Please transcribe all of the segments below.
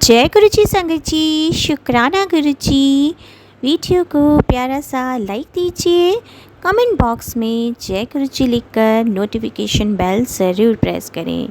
जय गुरु जी संगत जी, शुक्राना गुरु जी। वीडियो को प्यारा सा लाइक दीजिए, कमेंट बॉक्स में जय गुरु जी लिखकर नोटिफिकेशन बेल ज़रूर प्रेस करें।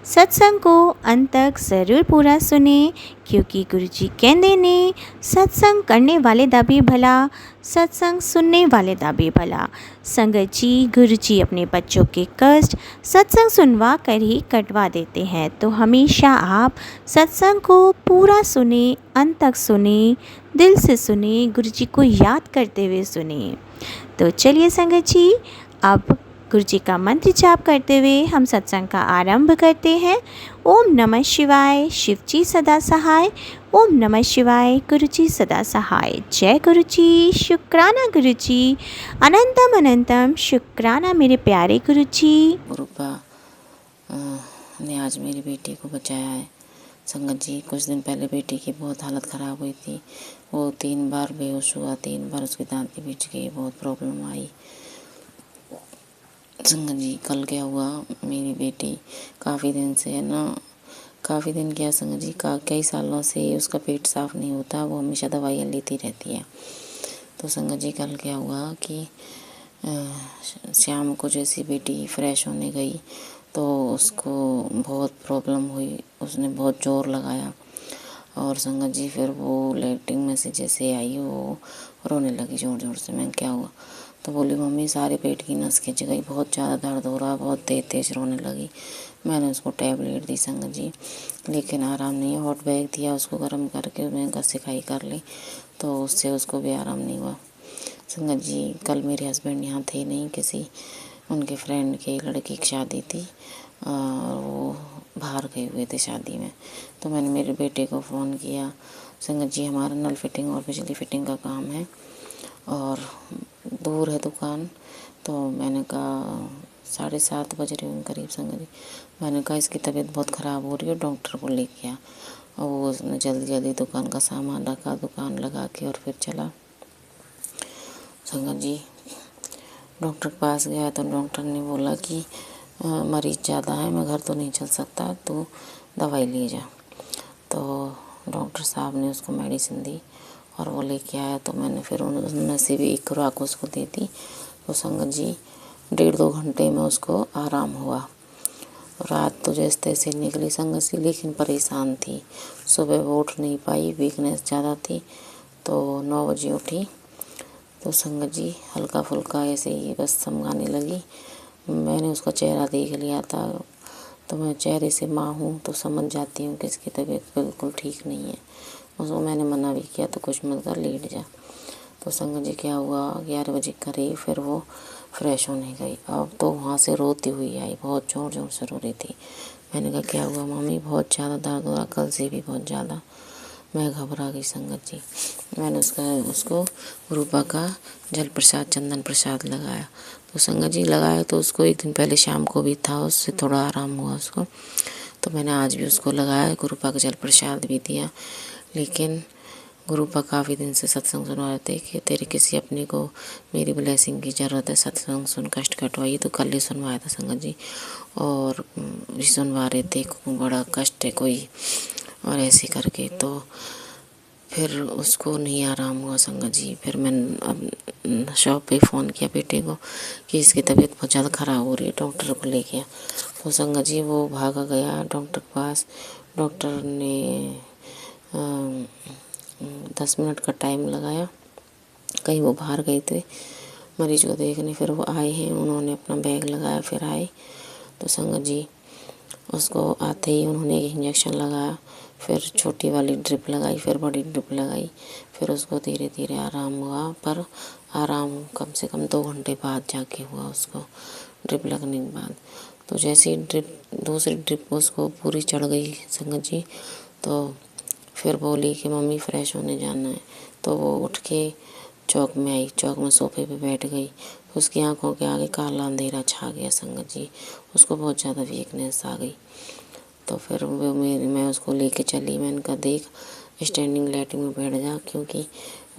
सत्संग को अंत तक ज़रूर पूरा सुने, क्योंकि गुरु जी कहते ने सत्संग करने वाले दा भी भला, सत्संग सुनने वाले दा भी भला। संगत जी, गुरु जी अपने बच्चों के कष्ट सत्संग सुनवा कर ही कटवा देते हैं, तो हमेशा आप सत्संग को पूरा सुने, अंत तक सुने, दिल से सुने, गुरु जी को याद करते हुए सुने। तो चलिए संगत जी, अब गुरु जी का मंत्र जाप करते हुए हम सत्संग का आरंभ करते हैं। ओम नमः शिवाय, शिव जी सदा सहाय। ओम नमः शिवाय, गुरु जी सदा सहाय। जय गुरु जी, शुक्राना गुरु जी, अनंतम अनंतम शुक्राना मेरे प्यारे गुरु जी। गुरुपा ने आज मेरी बेटी को बचाया है। संगत जी, कुछ दिन पहले बेटी की बहुत हालत ख़राब हुई थी। वो 3 बार बेहोश हुआ, 3 बार उसके दांत के बीच गए, बहुत प्रॉब्लम आई। संगत जी, कल क्या हुआ, मेरी बेटी काफ़ी दिन से है ना, काफ़ी दिन क्या संगत जी, कई सालों से उसका पेट साफ़ नहीं होता, वो हमेशा दवाइयाँ लेती रहती है। तो संगत जी, कल क्या हुआ कि शाम को जैसी बेटी फ्रेश होने गई तो उसको बहुत प्रॉब्लम हुई, उसने बहुत ज़ोर लगाया और संगत जी फिर वो लैट्रिन में से जैसे आई वो रोने लगी ज़ोर ज़ोर से। मैं क्या हुआ, तो बोली मम्मी सारे पेट की नस खिंच गई, बहुत ज़्यादा दर्द हो रहा, बहुत तेज़ तेज़ रोने लगी। मैंने उसको टैबलेट दी संगत जी, लेकिन आराम नहीं है। हॉट बैग दिया उसको गर्म करके, मैं घसीखाई कर ली तो उससे उसको भी आराम नहीं हुआ। संगत जी, कल मेरे हस्बैंड यहाँ थे नहीं, किसी उनके फ्रेंड के लड़की की शादी थी और वो बाहर गए हुए थे शादी में। तो मैंने मेरे बेटे को फ़ोन किया। संगत जी, हमारा नल फिटिंग और बिजली फिटिंग का काम है और दूर है दुकान। तो मैंने कहा 7:30 बज रहे हैं करीब संगत जी, मैंने कहा इसकी तबीयत बहुत ख़राब हो रही है, डॉक्टर को लेके आ। और वो उसने जल्दी जल्दी दुकान का सामान रखा, दुकान लगा के और फिर चला। संगत जी, डॉक्टर के पास गया तो डॉक्टर ने बोला कि मरीज़ ज़्यादा है, मैं घर तो नहीं चल सकता, तो दवाई ले जा। तो डॉक्टर साहब ने उसको मेडिसिन दी और वो लेके आया। तो मैंने फिर उनमें से भी एक खुराक उसको दे दी। तो संगत जी, 1.5-2 घंटे में उसको आराम हुआ। रात तो जैसे तैसे निकली संगत जी, लेकिन परेशान थी। सुबह वो उठ नहीं पाई, वीकनेस ज़्यादा थी, तो 9 बजे उठी। तो संगत जी, हल्का फुल्का ऐसे ही बस समझाने लगी। मैंने उसका चेहरा देख लिया था, तो मैं चेहरे से माँ हूँ तो समझ जाती हूँ कि इसकी तबीयत बिल्कुल ठीक नहीं है। उसको मैंने मना भी किया तो कुछ मत कर, लेट जा। तो संगत जी, क्या हुआ, 11 बजे करीब फिर वो फ्रेश होने गई। अब तो वहाँ से रोती हुई आई, बहुत ज़ोर ज़ोर से रो रही थी। मैंने कहा क्या हुआ मम्मी, बहुत ज़्यादा दर्द हो रहा, कल से भी बहुत ज़्यादा। मैं घबरा गई संगत जी। मैंने उसको रूपा का जल प्रसाद, चंदन प्रसाद लगाया। तो संगत जी, लगाया तो उसको 1 दिन पहले शाम को भी था, उससे थोड़ा आराम हुआ उसको। तो मैंने आज भी उसको लगाया, गुरुपा का जल प्रसाद भी दिया। लेकिन गुरुपा काफ़ी दिन से सत्संग सुना रहे थे कि तेरे किसी अपने को मेरी ब्लेसिंग की ज़रूरत है, सत्संग सुन कष्ट कटवाइए। तो कल ही सुनवाया था संगत जी, और भी सुनवा रहे थे, बड़ा कष्ट है कोई और ऐसे करके। तो फिर उसको नहीं आराम हुआ संगत जी। फिर मैंने अब शॉप पे फ़ोन किया बेटे को कि इसकी तबीयत बहुत ज़्यादा ख़राब हो रही है, डॉक्टर को ले गया। तो संगत जी, वो भागा गया डॉक्टर के पास। डॉक्टर ने 10 मिनट का टाइम लगाया, कहीं वो बाहर गए थे मरीज को देखने। फिर वो आए हैं, उन्होंने अपना बैग लगाया, फिर आए। तो संगत जी, उसको आते ही उन्होंने एक इंजेक्शन लगाया, फिर छोटी वाली ड्रिप लगाई, फिर बड़ी ड्रिप लगाई। फिर उसको धीरे धीरे आराम हुआ, पर आराम कम से कम 2 घंटे बाद जाके हुआ उसको, ड्रिप लगने के बाद। तो जैसे ही दूसरी ड्रिप उसको पूरी चढ़ गई संगत जी, तो फिर बोली कि मम्मी फ्रेश होने जाना है। तो वो उठ के चौक में आई, चौक में सोफे पे बैठ गई। उसकी आंखों के आगे काला अंधेरा छा गया संगत जी, उसको बहुत ज़्यादा वीकनेस आ गई। तो फिर मैं उसको लेके चली। मैंने कहा देख, स्टैंडिंग लाइटिंग में बैठ जा, क्योंकि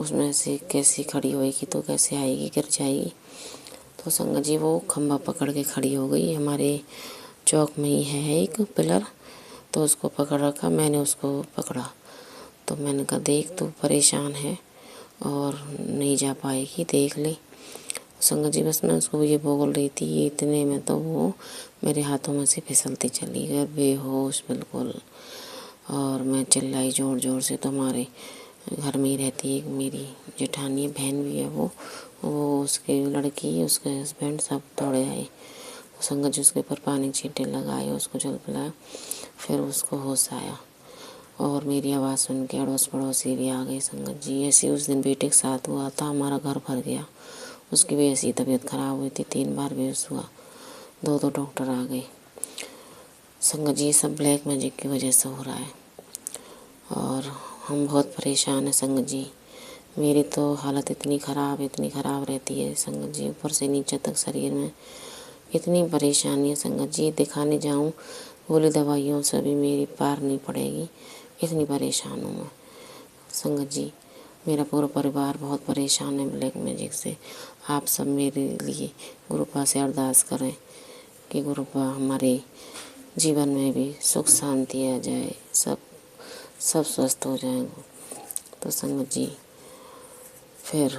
उसमें से कैसी खड़ी होएगी तो कैसे आएगी, गिर जाएगी। तो संगत जी, वो खंभा पकड़ के खड़ी हो गई। हमारे चौक में ही है एक पिलर, तो उसको पकड़ रखा, मैंने उसको पकड़ा। तो मैंने कहा देख तू परेशान है और नहीं जा पाएगी, देख ले। संगत जी बस मैं उसको ये बोल रही थी, इतने में तो वो मेरे हाथों में से फिसलती चली गई, बेहोश बिल्कुल। और मैं चिल्लाई ज़ोर ज़ोर से। तो हमारे घर में ही रहती है एक मेरी जेठानी, बहन भी है वो उसके लड़की, उसके हस्बैंड सब दौड़े आए। संगत जी उसके ऊपर पानी छींटे लगाए, उसको जल पिलाया, फिर उसको होश आया। और मेरी आवाज़ सुन के अड़ोस पड़ोसी भी आ गई। संगत जी ऐसे उस दिन बेटे के साथ हुआ था, हमारा घर भर गया। उसकी भी ऐसी तबीयत खराब हुई थी, 3 बार बेहोश हुआ, 2 डॉक्टर आ गए। संगत जी ये सब ब्लैक मैजिक की वजह से हो रहा है और हम बहुत परेशान हैं संगत जी। मेरी तो हालत इतनी ख़राब रहती है संगत जी, ऊपर से नीचे तक शरीर में इतनी परेशानी है संगत जी। दिखाने जाऊं गोली दवाइयों से भी मेरी पार नहीं पड़ेगी, इतनी परेशान हूँ मैं संगत जी। मेरा पूरा परिवार बहुत परेशान है ब्लैक मैजिक से। आप सब मेरे लिए गुरुपा से अरदास करें कि गुरुपा हमारे जीवन में भी सुख शांति आ जाए, सब स्वस्थ हो जाएंगे। तो संगत जी फिर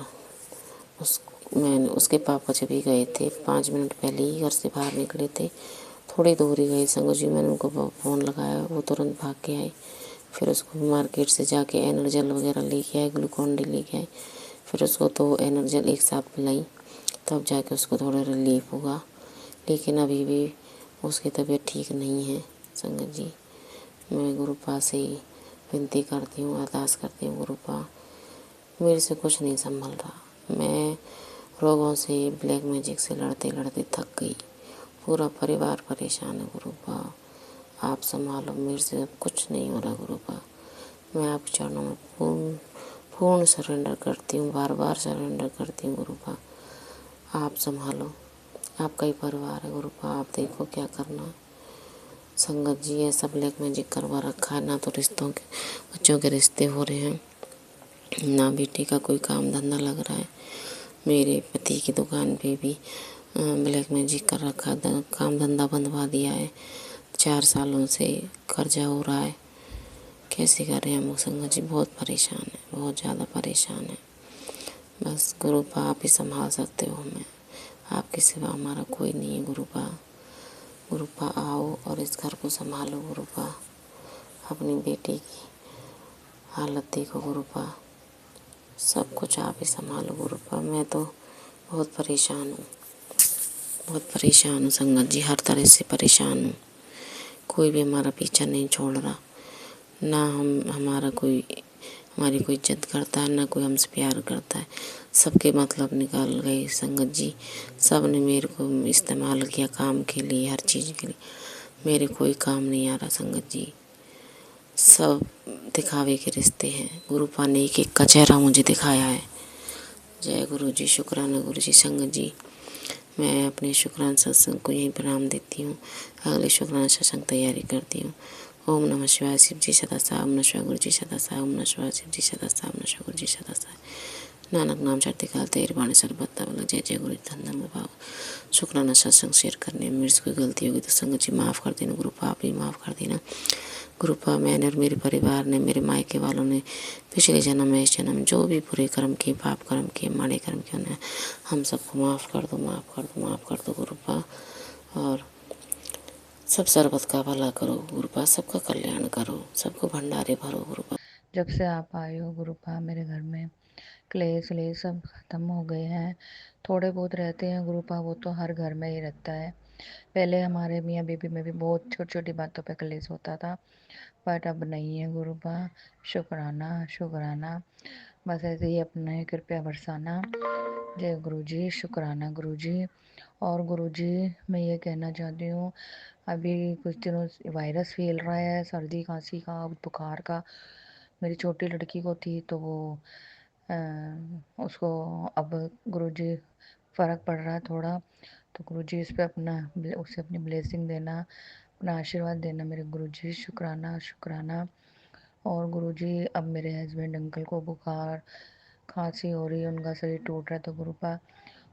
उस मैंने उसके पापा जब भी गए थे, 5 मिनट पहले ही घर से बाहर निकले थे, थोड़ी दूर ही गए संगत जी, मैंने उनको फ़ोन लगाया, वो तुरंत भाग के आए। फिर उसको मार्केट से जाके एनर्जल वगैरह लेके आए, ग्लूकॉन डी लेके आए। फिर उसको 2 एनर्जल एक साथ पिलाई, तब जाके उसको थोड़ा रिलीफ हुआ। लेकिन अभी भी उसकी तबीयत ठीक नहीं है संगत जी। मैं गुरुपा से विनती करती हूँ, अरदास करती हूँ, गुरुपा मेरे से कुछ नहीं संभल रहा। मैं रोगों से, ब्लैक मैजिक से लड़ते लड़ते थक गई। पूरा परिवार परेशान है गुरुपा, आप संभालो, मेरे से अब कुछ नहीं हो रहा गुरुपा। मैं आपके चरणों में पूर्ण सरेंडर करती हूँ, बार बार सरेंडर करती हूँ गुरुपा। आप संभालो, आपका ही परिवार है गुरुपा, आप देखो क्या करना है। संगत जी ऐसा ब्लैक मैजिक करवा रखा है, ना तो रिश्तों के बच्चों के रिश्ते हो रहे हैं, ना बेटी का कोई काम धंधा लग रहा है। मेरे पति की दुकान पे भी ब्लैक मैजिक कर रखा, काम धंधा बंदवा दिया है। 4 सालों से कर्जा हो रहा है, कैसे करें हम संगत जी, बहुत परेशान है, बहुत ज़्यादा परेशान है। बस गुरुपा आप ही संभाल सकते हो हमें, आपके सिवा हमारा कोई नहीं है गुरुपा। गुरुपा आओ और इस घर को संभालो गुरुपा, अपनी बेटी की हालत देखो गुरुपा, सब कुछ आप ही संभालो गुरुपा। मैं तो बहुत परेशान हूँ, बहुत परेशान हूँ संगत जी, हर तरह से परेशान हूँ। कोई भी हमारा पीछा नहीं छोड़ रहा, ना हमारी कोई इज्जत करता है, ना कोई हमसे प्यार करता है। सबके मतलब निकाल गए संगत जी, सब ने मेरे को इस्तेमाल किया काम के लिए, हर चीज़ के लिए। मेरे कोई काम नहीं आ रहा संगत जी, सब दिखावे के रिश्ते हैं। गुरुपा ने एक एक का चेहरा मुझे दिखाया है। जय गुरु जी, शुक्राना गुरु जी। संगत जी मैं अपने शुक्राना सत्संग को यहीं प्रणाम देती हूँ, अगले शुक्राना सत्संग तैयारी करती हूँ। ओम नमः शिवाय, शिव जी सदा साई, ओम नमः शिवाय गुरु जी सदा साई, ओम नमः शिवाय शिव जी सदा साई, ओम नमः शिवाय गुरु जी सदा साई। नानक नाम चढ़ते काल तेरी बाणी सर्वत्र बोला, जय जय गुरु धन धन भाव। शुक्राना सत्संग शेयर करने में मेरे से कोई गलती होगी तो संगत जी माफ़ कर देना, गुरुपा आप भी माफ़ कर देना। गुरुपा मैंने और मेरे परिवार ने, मेरे मायके वालों ने पिछले जन्म में इस जन्म जो भी बुरे कर्म किए, पाप कर्म किए, माड़े कर्म किए, उन्हें हम सबको माफ़ कर दो, माफ़ कर दो, माफ़ कर दो गुरुपा। और सब सर्वत का भला करो गुरुपा, सबका कल्याण करो, सबको भंडारे भरो गुरुपा। जब से आप आए हो गुरुपा मेरे घर में क्लेश व्लेश सब ख़त्म हो गए हैं। थोड़े बहुत रहते हैं गुरुपा, वो तो हर घर में ही रहता है। पहले हमारे मियाँ बीबी में भी बहुत छोटी छोटी बातों पे क्लेश होता था, बट अब नहीं है गुरुपा। शुक्राना शुक्राना, बस ऐसे ही अपने कृपया बरसाना। जय गुरु जी, शुक्राना गुरु जी। और गुरु जी मैं ये कहना चाहती हूँ, अभी कुछ दिनों से वायरस फैल रहा है, सर्दी खांसी का, बुखार का। मेरी छोटी लड़की को थी तो वो अ, उसको अब गुरुजी फ़र्क पड़ रहा है थोड़ा। तो गुरुजी इस पे उसे अपनी ब्लेसिंग देना, अपना आशीर्वाद देना मेरे गुरुजी। शुक्राना शुक्राना। और गुरुजी अब मेरे हस्बैंड अंकल को बुखार खांसी हो रही है, उनका शरीर टूट रहा है, तो गुरुपा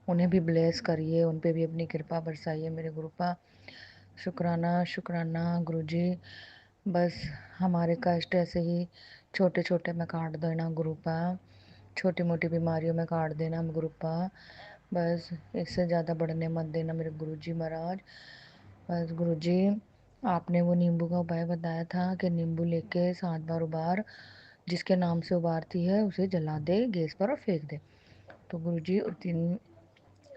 उन्हें भी ब्लेस करिए, उन पे भी अपनी कृपा बरसाइए मेरे गुरुपा। शुक्राना शुक्राना गुरुजी। बस हमारे कष्ट ऐसे ही छोटे छोटे में काट देना गुरुपा, छोटी मोटी बीमारियों में काट देना गुरुपा, बस इससे ज़्यादा बढ़ने मत देना मेरे गुरुजी महाराज। बस गुरुजी, आपने वो नींबू का उपाय बताया था कि नींबू लेके 7 बार उबार, जिसके नाम से उबारती है उसे जला दे गैस पर और फेंक दे। तो गुरुजी उस दिन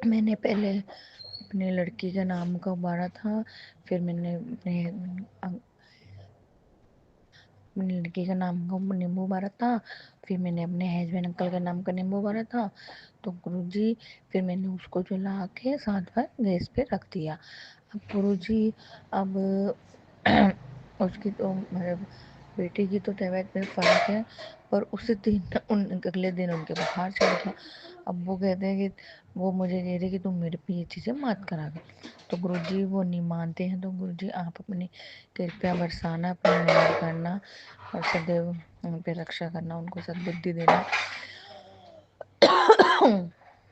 मैंने पहले अपने लड़की के नाम का उबारा था, फिर मैंने अपनी लड़की का नाम का नींबू उबारा था, फिर मैंने अपने हस्बैंड अंकल के नाम का नींबू उबारा था। तो गुरुजी फिर मैंने उसको जला के 7 बार गैस पे रख दिया। अब गुरुजी, अब उसकी तो मेरे बेटी की तो तबीयत में फ़र्क है, पर उसी दिन अगले दिन उनके बुखार चढ़ गया। अब वो कहते हैं कि वो मुझे कह रहे कि तुम मेरे पे ये चीज़ें मत करा कर। तो गुरुजी वो नहीं मानते हैं। तो गुरुजी आप अपनी कृपया बरसाना, अपनी मेहर करना और सदैव उन पे रक्षा करना, उनको सद्बुद्धि देना।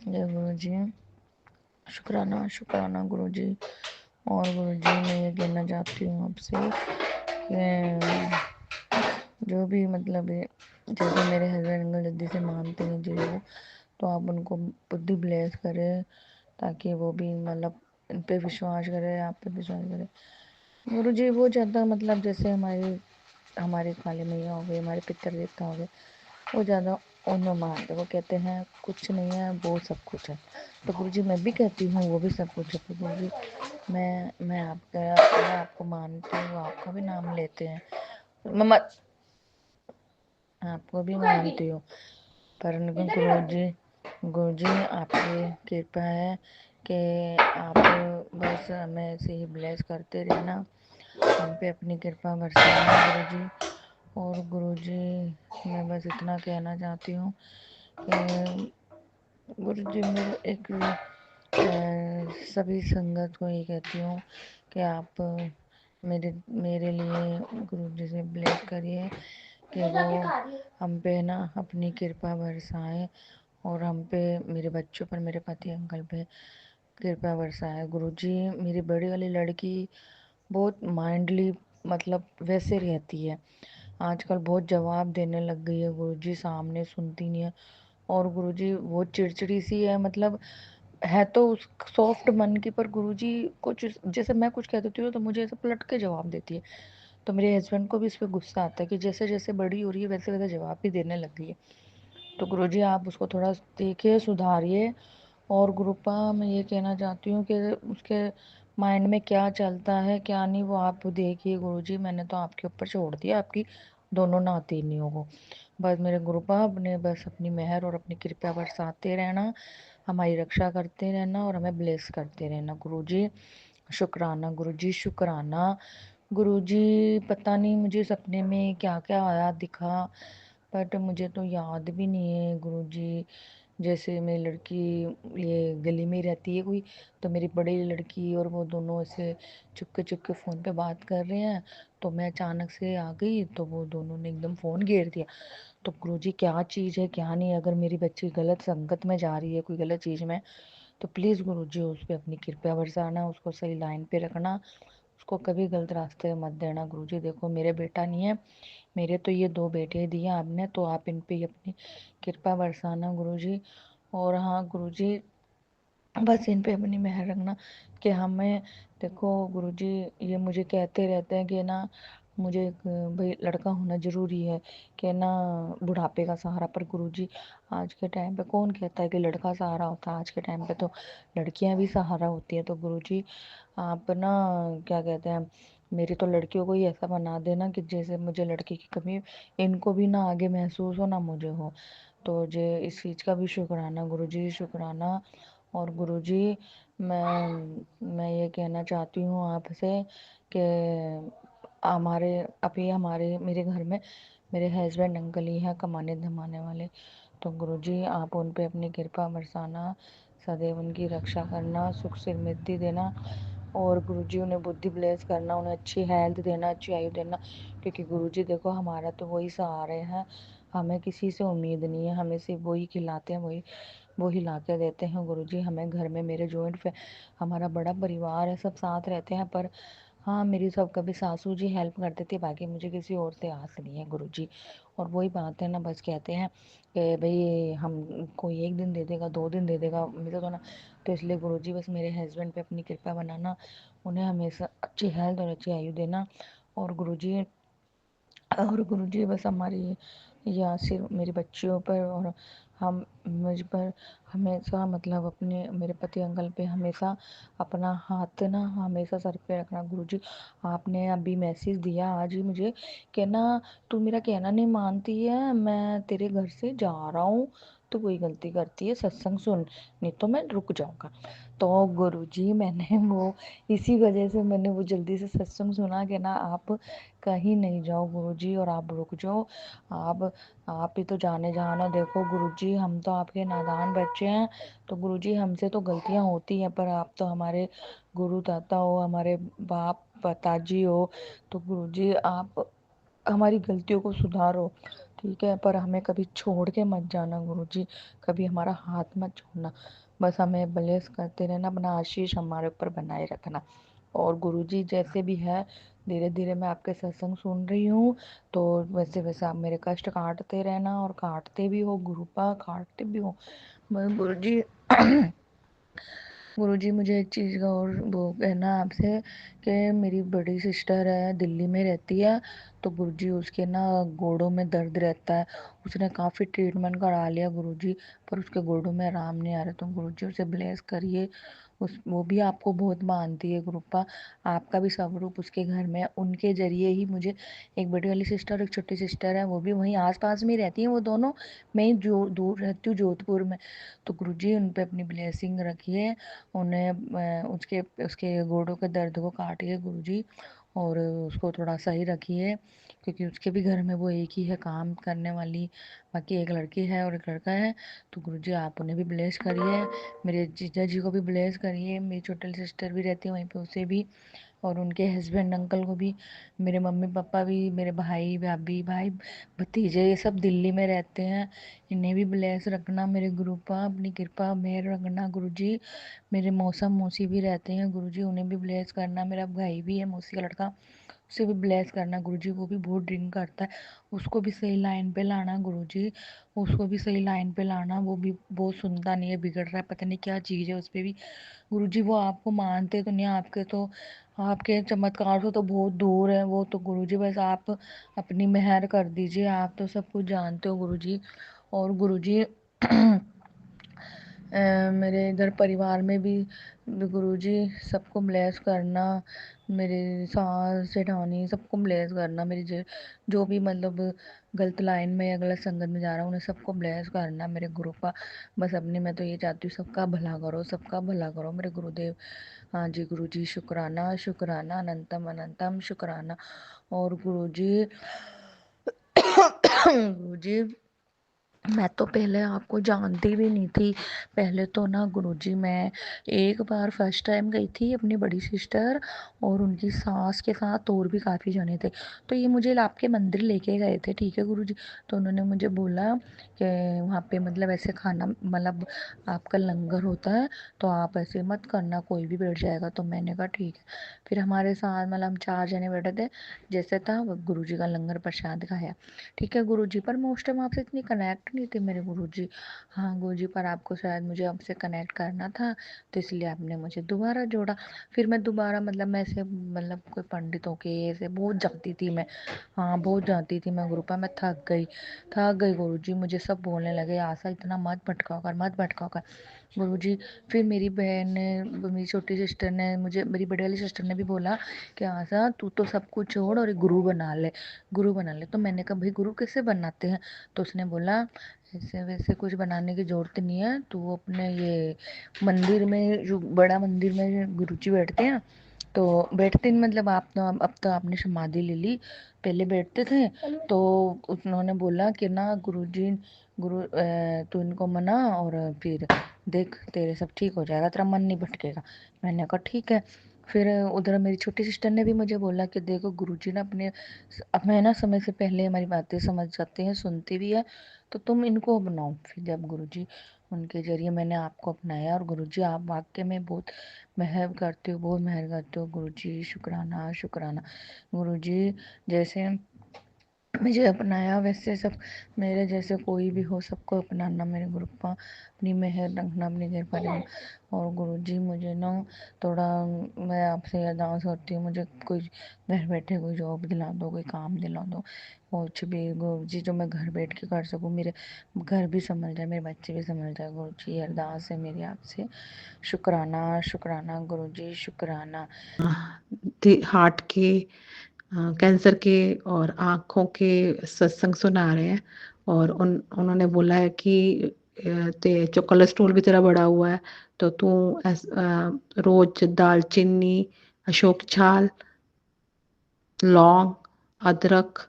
जय गुरुजी, शुक्राना शुक्राना गुरुजी। और गुरुजी मैं ये कहना चाहती हूँ आपसे कि जो भी मतलब जैसे मेरे हस्बैंड अंकल जल्दी से मानते हैं चीज़ों को, तो आप उनको बुद्धि ब्लेस करें ताकि वो भी मतलब इन पे विश्वास करे, आप पे विश्वास करे। गुरु जी वो ज़्यादा मतलब जैसे हमारी काली मैया हो गई, हमारे पितर देवता हो गए, वो ज़्यादा उन्हें मानते, वो कहते हैं कुछ नहीं है वो सब कुछ है। तो गुरु जी मैं भी कहती हूँ वो भी सब कुछ है। तो गुरु जी मैं आपको मानती हूँ, आपका भी नाम लेते हैं, मम्मा आपको भी मानती हूँ, पर गुरु जी आपकी कृपा है कि आप बस हमें ऐसे ही ब्लेस करते रहना, हम पे अपनी कृपा बरसाना गुरु जी। और गुरु जी मैं बस इतना कहना चाहती हूँ कि गुरु जी मेरे एक सभी संगत को ये कहती हूँ कि आप मेरे मेरे लिए गुरु जी से ब्लेस करिए कि वो हम पे ना अपनी कृपा बरसाए और हम पे, मेरे बच्चों पर, मेरे पति अंकल पे कृपा बरसाए। गुरुजी मेरी बड़ी वाली लड़की बहुत माइंडली मतलब वैसे रहती है, आजकल बहुत जवाब देने लग गई है गुरुजी, सामने सुनती नहीं है। और गुरुजी वो चिड़चिड़ी सी है, मतलब है तो उस सॉफ्ट मन की, पर गुरुजी कुछ जैसे मैं कुछ कह देती हूँ तो मुझे ऐसे पलट के जवाब देती है। तो मेरे हस्बैंड को भी इस पर गुस्सा आता है कि जैसे जैसे बड़ी हो रही है वैसे वैसे जवाब भी देने लग गई है। तो गुरुजी आप उसको थोड़ा देखिए, सुधारिए। और गुरुपा मैं ये कहना चाहती हूँ कि उसके माइंड में क्या चलता है क्या नहीं वो आप देखिए गुरुजी, मैंने तो आपके ऊपर छोड़ दिया आपकी दोनों नातिनियों को। बस मेरे गुरुपा अपने बस अपनी मेहर और अपनी कृपा बरसाते रहना, हमारी रक्षा करते रहना और हमें ब्लेस करते रहना गुरुजी। शुक्राना गुरुजी, शुक्राना गुरुजी। पता नहीं मुझे सपने में क्या क्या आया दिखा, बट मुझे तो याद भी नहीं है गुरुजी। जैसे मेरी लड़की ये गली में ही रहती है कोई, तो मेरी बड़ी लड़की और वो दोनों ऐसे चुपके चुपके फ़ोन पे बात कर रहे हैं, तो मैं अचानक से आ गई तो वो दोनों ने एकदम फ़ोन घेर दिया। तो गुरुजी क्या चीज़ है क्या नहीं, अगर मेरी बच्ची गलत संगत में जा रही है कोई गलत चीज़ में, तो प्लीज़ गुरुजी उस पर अपनी कृपया बरसाना, उसको सही लाइन पे रखना, उसको कभी गलत रास्ते मत देना गुरुजी। देखो मेरे बेटा नहीं है, मेरे तो ये 2 बेटे दिए आपने, तो आप इन पे ही अपनी कृपा बरसाना गुरुजी। और हाँ गुरुजी बस इन पे अपनी मेहर रखना कि हमें, देखो गुरुजी ये मुझे कहते रहते हैं कि ना मुझे एक भाई लड़का होना ज़रूरी है कि ना बुढ़ापे का सहारा, पर गुरुजी आज के टाइम पे कौन कहता है कि लड़का सहारा होता है, आज के टाइम पे तो लड़कियां भी सहारा होती हैं। तो गुरुजी आप ना क्या कहते हैं, मेरी तो लड़कियों को ही ऐसा बना देना कि जैसे मुझे लड़की की कमी इनको भी ना आगे महसूस हो ना मुझे हो। तो जे इस चीज़ का भी शुक्राना गुरुजी, शुक्राना। और गुरुजी मैं ये कहना चाहती हूँ आपसे कि हमारे अभी हमारे मेरे घर में मेरे हस्बैंड अंकल ही हैं कमाने धमाने वाले। तो गुरुजी आप उन पे अपनी कृपा बरसाना, सदैव उनकी रक्षा करना, सुख समृद्धि देना। और गुरुजी उन्हें बुद्धि ब्लेस करना, उन्हें अच्छी हेल्थ देना, अच्छी आयु देना। क्योंकि गुरुजी देखो हमारा तो वही सहारे हैं, हमें किसी से उम्मीद नहीं है, हमें सिर्फ वही खिलाते हैं, वही वो हिला के देते हैं गुरुजी हमें। घर में मेरे हमारा बड़ा परिवार है, सब साथ रहते हैं, पर हाँ, मेरी सब कभी सासू जी हेल्प कर देती है, बाकी मुझे किसी और से आस नहीं है गुरुजी। और वही बात है ना, बस कहते हैं कि भई हम कोई 1 दिन दे देगा, 2 दिन दे देगा, मुझे तो ना, तो इसलिए गुरुजी बस मेरे हस्बैंड पे अपनी कृपा बनाना, उन्हें हमेशा अच्छी हेल्थ और अच्छी आयु देना। और गुरुजी बस हमारी या सिर्फ मेरी बच्चियों पर और हम मुझ पर हमेशा, मतलब अपने मेरे पति अंकल पे हमेशा अपना हाथ ना हमेशा सर पे रखना। गुरुजी, आपने अभी मैसेज दिया आज ही मुझे कि ना, तू मेरा कहना नहीं मानती है, मैं तेरे घर से जा रहा हूँ, तो कोई गलती करती है, सत्संग सुन, नहीं तो मैं रुक जाऊंगा। तो गुरुजी मैंने वो इसी वजह से मैंने वो जल्दी से सत्संग सुना कि ना, आप कहीं नहीं जाओ गुरुजी, और आप रुक जाओ। आप आप ही तो जाने जाना, देखो गुरुजी, हम तो आपके नादान बच्चे हैं, तो गुरुजी हमसे तो गलतियां होती हैं, पर आप तो हमारे गुरु दाता हो, हमारे बाप पिताजी हो, तो गुरुजी आप हमारी गलतियों को सुधारो, ठीक है, पर हमें कभी छोड़ के मत जाना गुरुजी, कभी हमारा हाथ मत छोड़ना, बस हमें ब्लेस करते रहना, अपना आशीष हमारे ऊपर बनाए रखना। और गुरुजी जैसे भी है, धीरे धीरे मैं आपके सत्संग सुन रही हूँ, तो वैसे वैसे आप मेरे कष्ट काटते रहना, और काटते भी हो गुरुपा, काटते भी हो। मैं गुरुजी गुरुजी, मुझे एक चीज़ का और वो कहना है आपसे कि मेरी बड़ी सिस्टर है, दिल्ली में रहती है, तो गुरुजी उसके ना गोड़ों में दर्द रहता है, उसने काफ़ी ट्रीटमेंट करा लिया गुरुजी, पर उसके गोड़ों में आराम नहीं आ रहा, तो गुरुजी उसे ब्लेस करिए। उस वो भी आपको बहुत मानती है गुरुपा, आपका भी स्वरूप उसके घर में है, उनके ज़रिए ही मुझे एक बड़ी वाली सिस्टर, एक छोटी सिस्टर है, वो भी वहीं आस-पास में ही रहती हैं वो दोनों, मैं जो दूर रहती हूँ जोधपुर में। तो गुरुजी उन पे अपनी ब्लेसिंग रखिए, उन्हें उसके उसके गोड़ों के दर्द को काटिए गुरुजी, और उसको थोड़ा सही रखिए, क्योंकि उसके भी घर में वो एक ही है काम करने वाली, बाकी एक लड़की है और एक लड़का है। तो गुरुजी आप उन्हें भी ब्लेस करिए, मेरे जीजा जी को भी ब्लेस करिए, मेरी छोटी सिस्टर भी रहती है वहीं पे, उसे भी, और उनके हस्बैंड अंकल को भी, मेरे मम्मी पापा भी, मेरे भाई भाभी, भाई भतीजे, ये सब दिल्ली में रहते हैं, इन्हें भी ब्लेस रखना मेरे गुरुपा, अपनी कृपा मेहर रखना गुरुजी। मेरे मौसा मौसी भी रहते हैं गुरुजी, उन्हें भी ब्लेस करना, मेरा भाई भी है मौसी का लड़का, उसे भी ब्लेस करना गुरुजी, वो भी बहुत ड्रिंक करता है, उसको भी सही लाइन पे लाना गुरुजी, उसको भी सही लाइन पे लाना, वो भी बहुत सुनता नहीं है, बिगड़ रहा है, पता नहीं क्या चीज़ है उस पर भी गुरुजी, वो आपको मानते तो नहीं, आपके तो आपके चमत्कार से तो बहुत दूर है वो, तो गुरुजी बस आप अपनी मेहर कर दीजिए, आप तो सब कुछ जानते हो गुरुजी। और गुरुजी मेरे इधर परिवार में भी गुरुजी सबको ब्लेस करना, मेरे सास जेठानी सबको ब्लेस करना, मेरी जो भी मतलब गलत लाइन में या गलत संगत में जा रहा हूँ, उन्हें सबको ब्लेस करना मेरे गुरु का, बस अपनी मैं तो ये चाहती हूँ, सबका भला करो, सबका भला करो मेरे गुरुदेव। हाँ जी गुरुजी, शुक्राना शुक्राना, अनंतम अनंतम शुक्राना। और गुरुजी गुरुजी, मैं तो पहले आपको जानती भी नहीं थी, पहले तो ना गुरुजी मैं एक बार फर्स्ट टाइम गई थी अपनी बड़ी सिस्टर और उनकी सास के साथ, और भी काफ़ी जने थे, तो ये मुझे आपके मंदिर लेके गए थे, ठीक है गुरुजी, तो उन्होंने मुझे बोला कि वहाँ पे मतलब ऐसे खाना, मतलब आपका लंगर होता है, तो आप ऐसे मत करना, कोई भी बैठ जाएगा, तो मैंने कहा ठीक है। फिर हमारे साथ मतलब हम 4 जने बैठे थे, जैसे था गुरुजी का लंगर प्रसाद खाया, ठीक है गुरुजी, पर मैं उस टाइम आपसे इतनी कनेक्ट नहीं थे मेरे गुरुजी। हाँ गुरुजी, पर आपको शायद मुझे आपसे कनेक्ट करना था, तो इसलिए आपने मुझे दोबारा जोड़ा। फिर मैं दोबारा मतलब मैं ऐसे मतलब कोई पंडितों के ऐसे बहुत जाती थी मैं, हाँ बहुत जाती थी मैं गुरुपा, मैं थक गई गुरुजी, मुझे सब बोलने लगे आशा इतना मत भटकाओ कर, मत भटकाओ कर गुरुजी। फिर मेरी बहन ने, मेरी छोटी सिस्टर ने मुझे, मेरी बड़ी वाली सिस्टर ने भी बोला कि आशा तू तो सब कुछ छोड़ और एक गुरु बना ले, गुरु बना ले, तो मैंने कहा भाई गुरु कैसे बनाते हैं, तो उसने बोला ऐसे वैसे कुछ बनाने की ज़रूरत नहीं है, तो अपने ये मंदिर में, जो बड़ा मंदिर में गुरुजी बैठते हैं, तो बैठते नहीं, मतलब आप तो अब तो आपने समाधि ले ली, पहले बैठते थे, तो उन्होंने बोला कि ना गुरुजी, तू इनको मना और फिर देख तेरे सब ठीक हो जाएगा, तेरा मन नहीं भटकेगा। मैंने कहा ठीक है। फिर उधर मेरी छोटी सिस्टर ने भी मुझे बोला कि देखो गुरुजी ना अपने, अब मैं ना समय से पहले हमारी बातें समझ जाते हैं, सुनते भी है, तो तुम इनको बनाओ। फिर जब गुरुजी उनके ज़रिए मैंने आपको अपनाया। और गुरुजी आप वाक़ई में बहुत मेहर करते हो, बहुत मेहर करते हो गुरुजी, शुक्राना, शुक्राना। गुरुजी जैसे मुझे अपनाया वैसे सब मेरे जैसे कोई भी हो सबको अपनाना मेरे गुरुपा, अपनी मेहर रखना, अपनी कृपा रखना। और गुरुजी मुझे ना थोड़ा, मैं आपसे अरदास करती हूँ, मुझे कोई घर बैठे कोई जॉब दिला दो, कोई काम दिला दो, कुछ भी गुरुजी जो मैं घर बैठ के कर सकूँ, मेरे घर भी संभल जाए, मेरे बच्चे भी संभल जाए। गुरुजी ये अरदास है मेरी आपसे। शुक्राना, शुक्राना गुरुजी, शुक्राना। हार्ट के, कैंसर के और आँखों के सत्संग सुना रहे हैं। और उन्होंने बोला है कि जो कोलेस्ट्रॉल भी तेरा बढ़ा हुआ है, तो तू रोज दालचीनी, अशोक छाल, लौंग, अदरक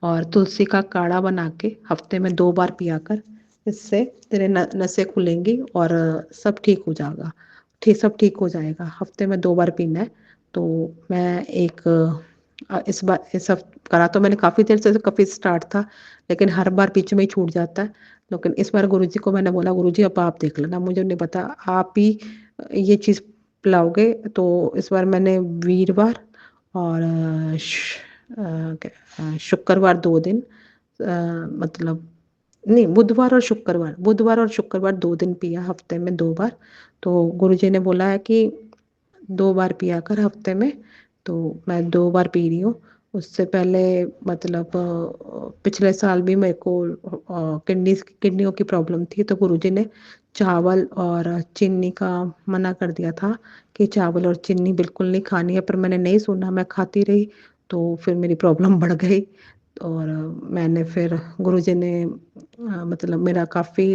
और तुलसी का काढ़ा बना के हफ्ते में 2 बार पिया कर। इससे तेरे नसें खुलेंगी और सब ठीक हो जाएगा। सब ठीक हो जाएगा। हफ्ते में 2 बार पीना है। तो मैं इस बार ये सब करा, तो मैंने काफ़ी देर से काफ़ी स्टार्ट था, लेकिन हर बार बीच में ही छूट जाता है। लेकिन इस बार गुरुजी को मैंने बोला, गुरुजी अब आप देख लेना, मुझे नहीं पता, आप ही ये चीज़ पिलाओगे। तो इस बार मैंने वीरवार और शुक्रवार 2 दिन, मतलब नहीं, बुधवार और शुक्रवार 2 दिन पिया, हफ्ते में 2 बार। तो गुरुजी ने बोला है कि 2 बार पिया कर हफ्ते में। तो मैं 2 बार पी रही हूँ। उससे पहले मतलब पिछले साल भी मेरे को किडनियों की प्रॉब्लम थी, तो गुरुजी ने चावल और चीनी का मना कर दिया था कि चावल और चीनी बिल्कुल नहीं खानी है, पर मैंने नहीं सुना, मैं खाती रही। तो फिर मेरी प्रॉब्लम बढ़ गई। और मैंने फिर गुरुजी ने मतलब मेरा काफ़ी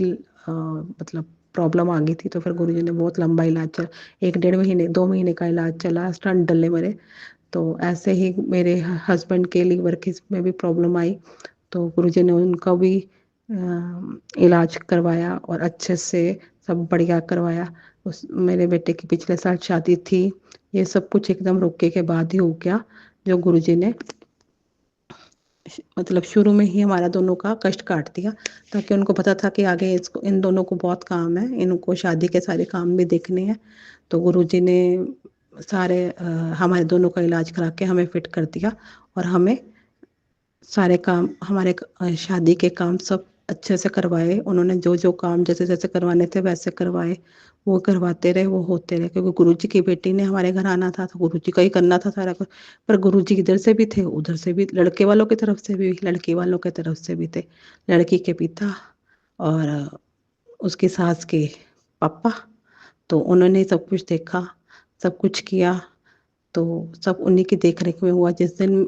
मतलब प्रॉब्लम आ गई थी, तो फिर गुरुजी ने बहुत लंबा इलाज चला, 1 डेढ़ महीने 2 महीने का इलाज चला, स्टंट डले मेरे। तो ऐसे ही मेरे हस्बैंड के लीवर की में भी प्रॉब्लम आई, तो गुरुजी ने उनका भी इलाज करवाया और अच्छे से सब बढ़िया करवाया। मेरे बेटे की पिछले साल शादी थी। ये सब कुछ एकदम रोके के बाद ही हो गया, जो गुरुजी ने मतलब शुरू में ही हमारा दोनों का कष्ट काट दिया, ताकि उनको पता था कि आगे इसको इन दोनों को बहुत काम है, इनको शादी के सारे काम भी देखने हैं। तो गुरुजी ने सारे हमारे दोनों का इलाज करा के हमें फिट कर दिया, और हमें सारे काम, हमारे शादी के काम सब अच्छे से करवाए। उन्होंने जो जो काम जैसे जैसे करवाने थे वैसे करवाए, वो करवाते रहे, वो होते रहे, क्योंकि गुरुजी की बेटी ने हमारे घर आना था, तो गुरुजी का ही करना था सारा कुछ। पर गुरुजी इधर से भी थे, उधर से भी, लड़के वालों की तरफ से भी, लड़की वालों की तरफ से भी थे। लड़की के पिता और उसकी सास के पापा, तो उन्होंने सब कुछ देखा, सब कुछ किया। तो सब उन्हीं की देख रेख में हुआ। जिस दिन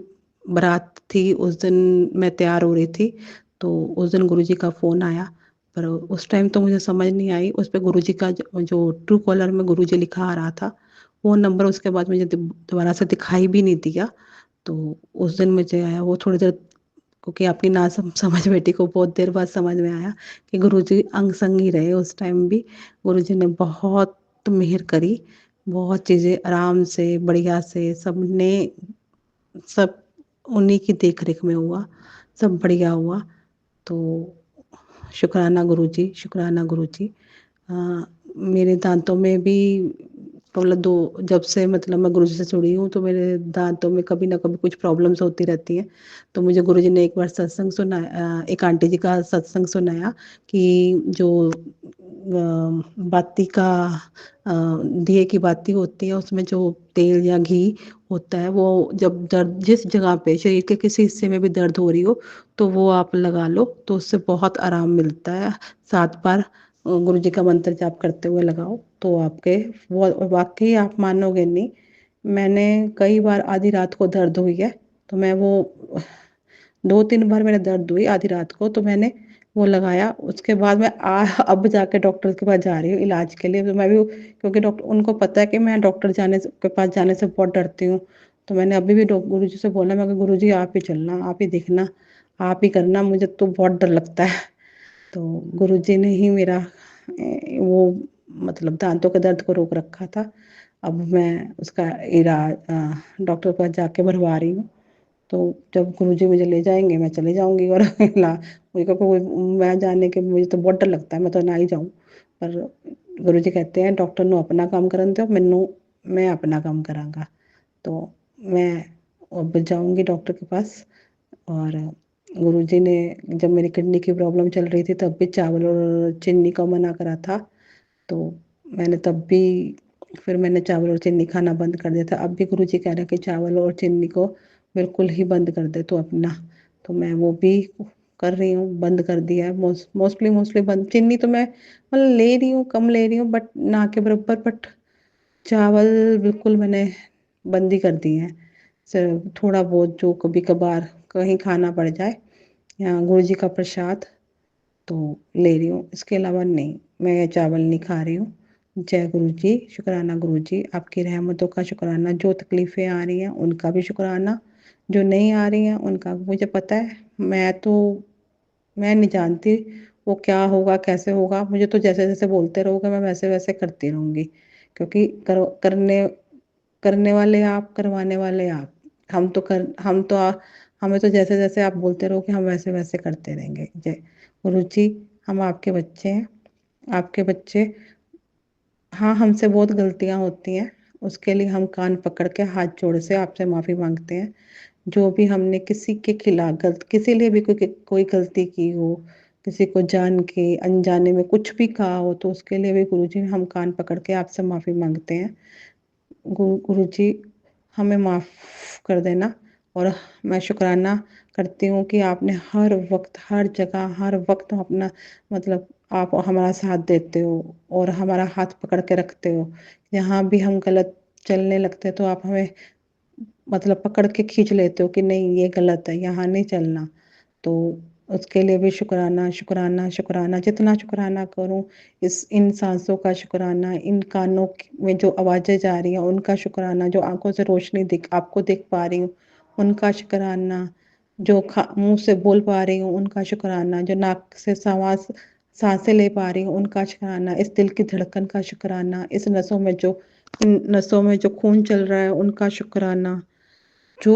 बारात थी उस दिन मैं तैयार हो रही थी, तो उस दिन गुरुजी का फ़ोन आया, पर उस टाइम तो मुझे समझ नहीं आई। उस पे गुरुजी का जो ट्रू कॉलर में गुरुजी लिखा आ रहा था, वो नंबर उसके बाद मुझे दोबारा से दिखाई भी नहीं दिया। तो उस दिन मुझे आया वो थोड़ी देर, क्योंकि आपकी ना समझ बेटी को बहुत देर बाद समझ में आया कि गुरुजी अंग संग ही रहे उस टाइम भी। गुरुजी ने बहुत मेहर करी, बहुत चीज़ें आराम से बढ़िया से सबने, सब उन्हीं की देख रेख में हुआ, सब बढ़िया हुआ। तो शुक्राना गुरुजी, शुक्राना गुरुजी। मेरे दांतों में भी मतलब दो, जब से मतलब मैं गुरुजी से जुड़ी हूँ, तो मेरे दांतों में कभी ना कभी कुछ प्रॉब्लम्स होती रहती हैं। तो मुझे गुरुजी ने एक बार सत्संग सुनाया, एक आंटी जी का सत्संग सुनाया कि जो बाती का दिए की बाती होती है, उसमें जो तेल या घी होता है, वो जब दर्द, जिस जगह पे शरीर के किसी हिस्से में भी दर्द हो रही हो, तो वो आप लगा लो, तो उससे बहुत आराम मिलता है। 7 बार गुरु जी का मंत्र जाप करते हुए लगाओ, तो आपके वो वाकई आप मानोगे नहीं, मैंने कई बार आधी रात को दर्द हुई है, तो मैं वो 2-3 बार मेरे दर्द हुई आधी रात को, तो मैंने वो लगाया। उसके बाद मैं अब जाके डॉक्टर के पास जा रही हूँ इलाज के लिए। तो मैं भी, क्योंकि डॉक्टर, उनको पता है कि मैं डॉक्टर के पास जाने से बहुत डरती हूँ, तो मैंने अभी भी गुरु जी से बोला, मैं गुरु जी आप ही चलना, आप ही देखना, आप ही करना, मुझे तो बहुत डर लगता है। तो गुरुजी ने ही मेरा वो मतलब दांतों के दर्द को रोक रखा था। अब मैं उसका इलाज डॉक्टर के पास जाके भरवा रही हूँ। तो जब गुरुजी मुझे ले जाएंगे मैं चले जाऊंगी, और मुझे क्योंकि मैं जाने के मुझे तो बहुत डर लगता है, मैं तो ना ही जाऊँ। पर गुरु जी कहते हैं डॉक्टर ਨੂੰ अपना काम करन दो, मैं अपना काम करांगा। तो मैं अब जाऊँगी डॉक्टर के पास। और गुरुजी ने जब मेरी किडनी की प्रॉब्लम चल रही थी तब भी चावल और चीनी का मना करा था। तो मैंने तब भी फिर मैंने चावल और चीनी खाना बंद कर दिया था। अब भी गुरुजी कह रहे हैं कि चावल और चीनी को बिल्कुल ही बंद कर दे तो अपना। तो मैं वो भी कर रही हूँ, बंद कर दिया है। मोस्टली बंद। चीनी तो मैं मतलब ले रही हूँ, कम ले रही हूँ बट ना के बराबर। बट चावल बिल्कुल मैंने बंद ही कर दिए हैं। सिर्फ थोड़ा बहुत जो कभी-कभार कहीं खाना पड़ जाए या गुरुजी का प्रसाद तो ले रही हूँ, इसके अलावा नहीं, मैं चावल नहीं खा रही हूँ। जय गुरु जी, शुक्राना गुरु जी, आपकी रहमतों का शुक्राना। जो तकलीफ़ें आ रही हैं उनका भी शुक्राना, जो नहीं आ रही हैं उनका मुझे पता है। मैं नहीं जानती वो क्या होगा, कैसे होगा। मुझे तो जैसे-जैसे बोलते रहोगे मैं वैसे-वैसे करती रहूँगी, क्योंकि करने वाले आप, करवाने वाले आप। हमें तो जैसे-जैसे आप बोलते रहोगे हम वैसे-वैसे करते रहेंगे। जय गुरु जी, हम आपके बच्चे हैं, आपके बच्चे। हाँ, हमसे बहुत गलतियाँ होती हैं, उसके लिए हम कान पकड़ के हाथ जोड़ से आपसे माफ़ी माँगते हैं। जो भी हमने किसी के खिलाफ किसी लिए भी कोई गलती की हो, किसी को जान के, अनजाने में कुछ भी कहा हो तो उसके लिए भी गुरुजी हम कान पकड़ के आपसे माफ़ी माँगते हैं। गुरुजी हमें माफ़ कर देना। और मैं शुक्राना करती हूँ कि आपने हर वक़्त, हर जगह, हर वक़्त अपना मतलब आप हमारा साथ देते हो और हमारा हाथ पकड़ के रखते हो। जहाँ भी हम गलत चलने लगते हैं तो आप हमें मतलब पकड़ के खींच लेते हो कि नहीं ये गलत है, यहाँ नहीं चलना। तो उसके लिए भी शुक्राना, शुक्राना, शुक्राना। जितना शुक्राना करूँ इन साँसों का शुक्राना, इन कानों में जो आवाज़ें जा रही हैं उनका शुक्राना, जो आँखों से रोशनी आपको देख पा रही हूँ उनका शुक्राना, जो मुँह से बोल पा रही हूँ उनका शुक्राना, जो नाक से साँसें ले पा रही हूँ उनका शुक्राना, इस दिल की धड़कन का शुक्राना, इन नसों में जो खून चल रहा है उनका शुक्राना। जो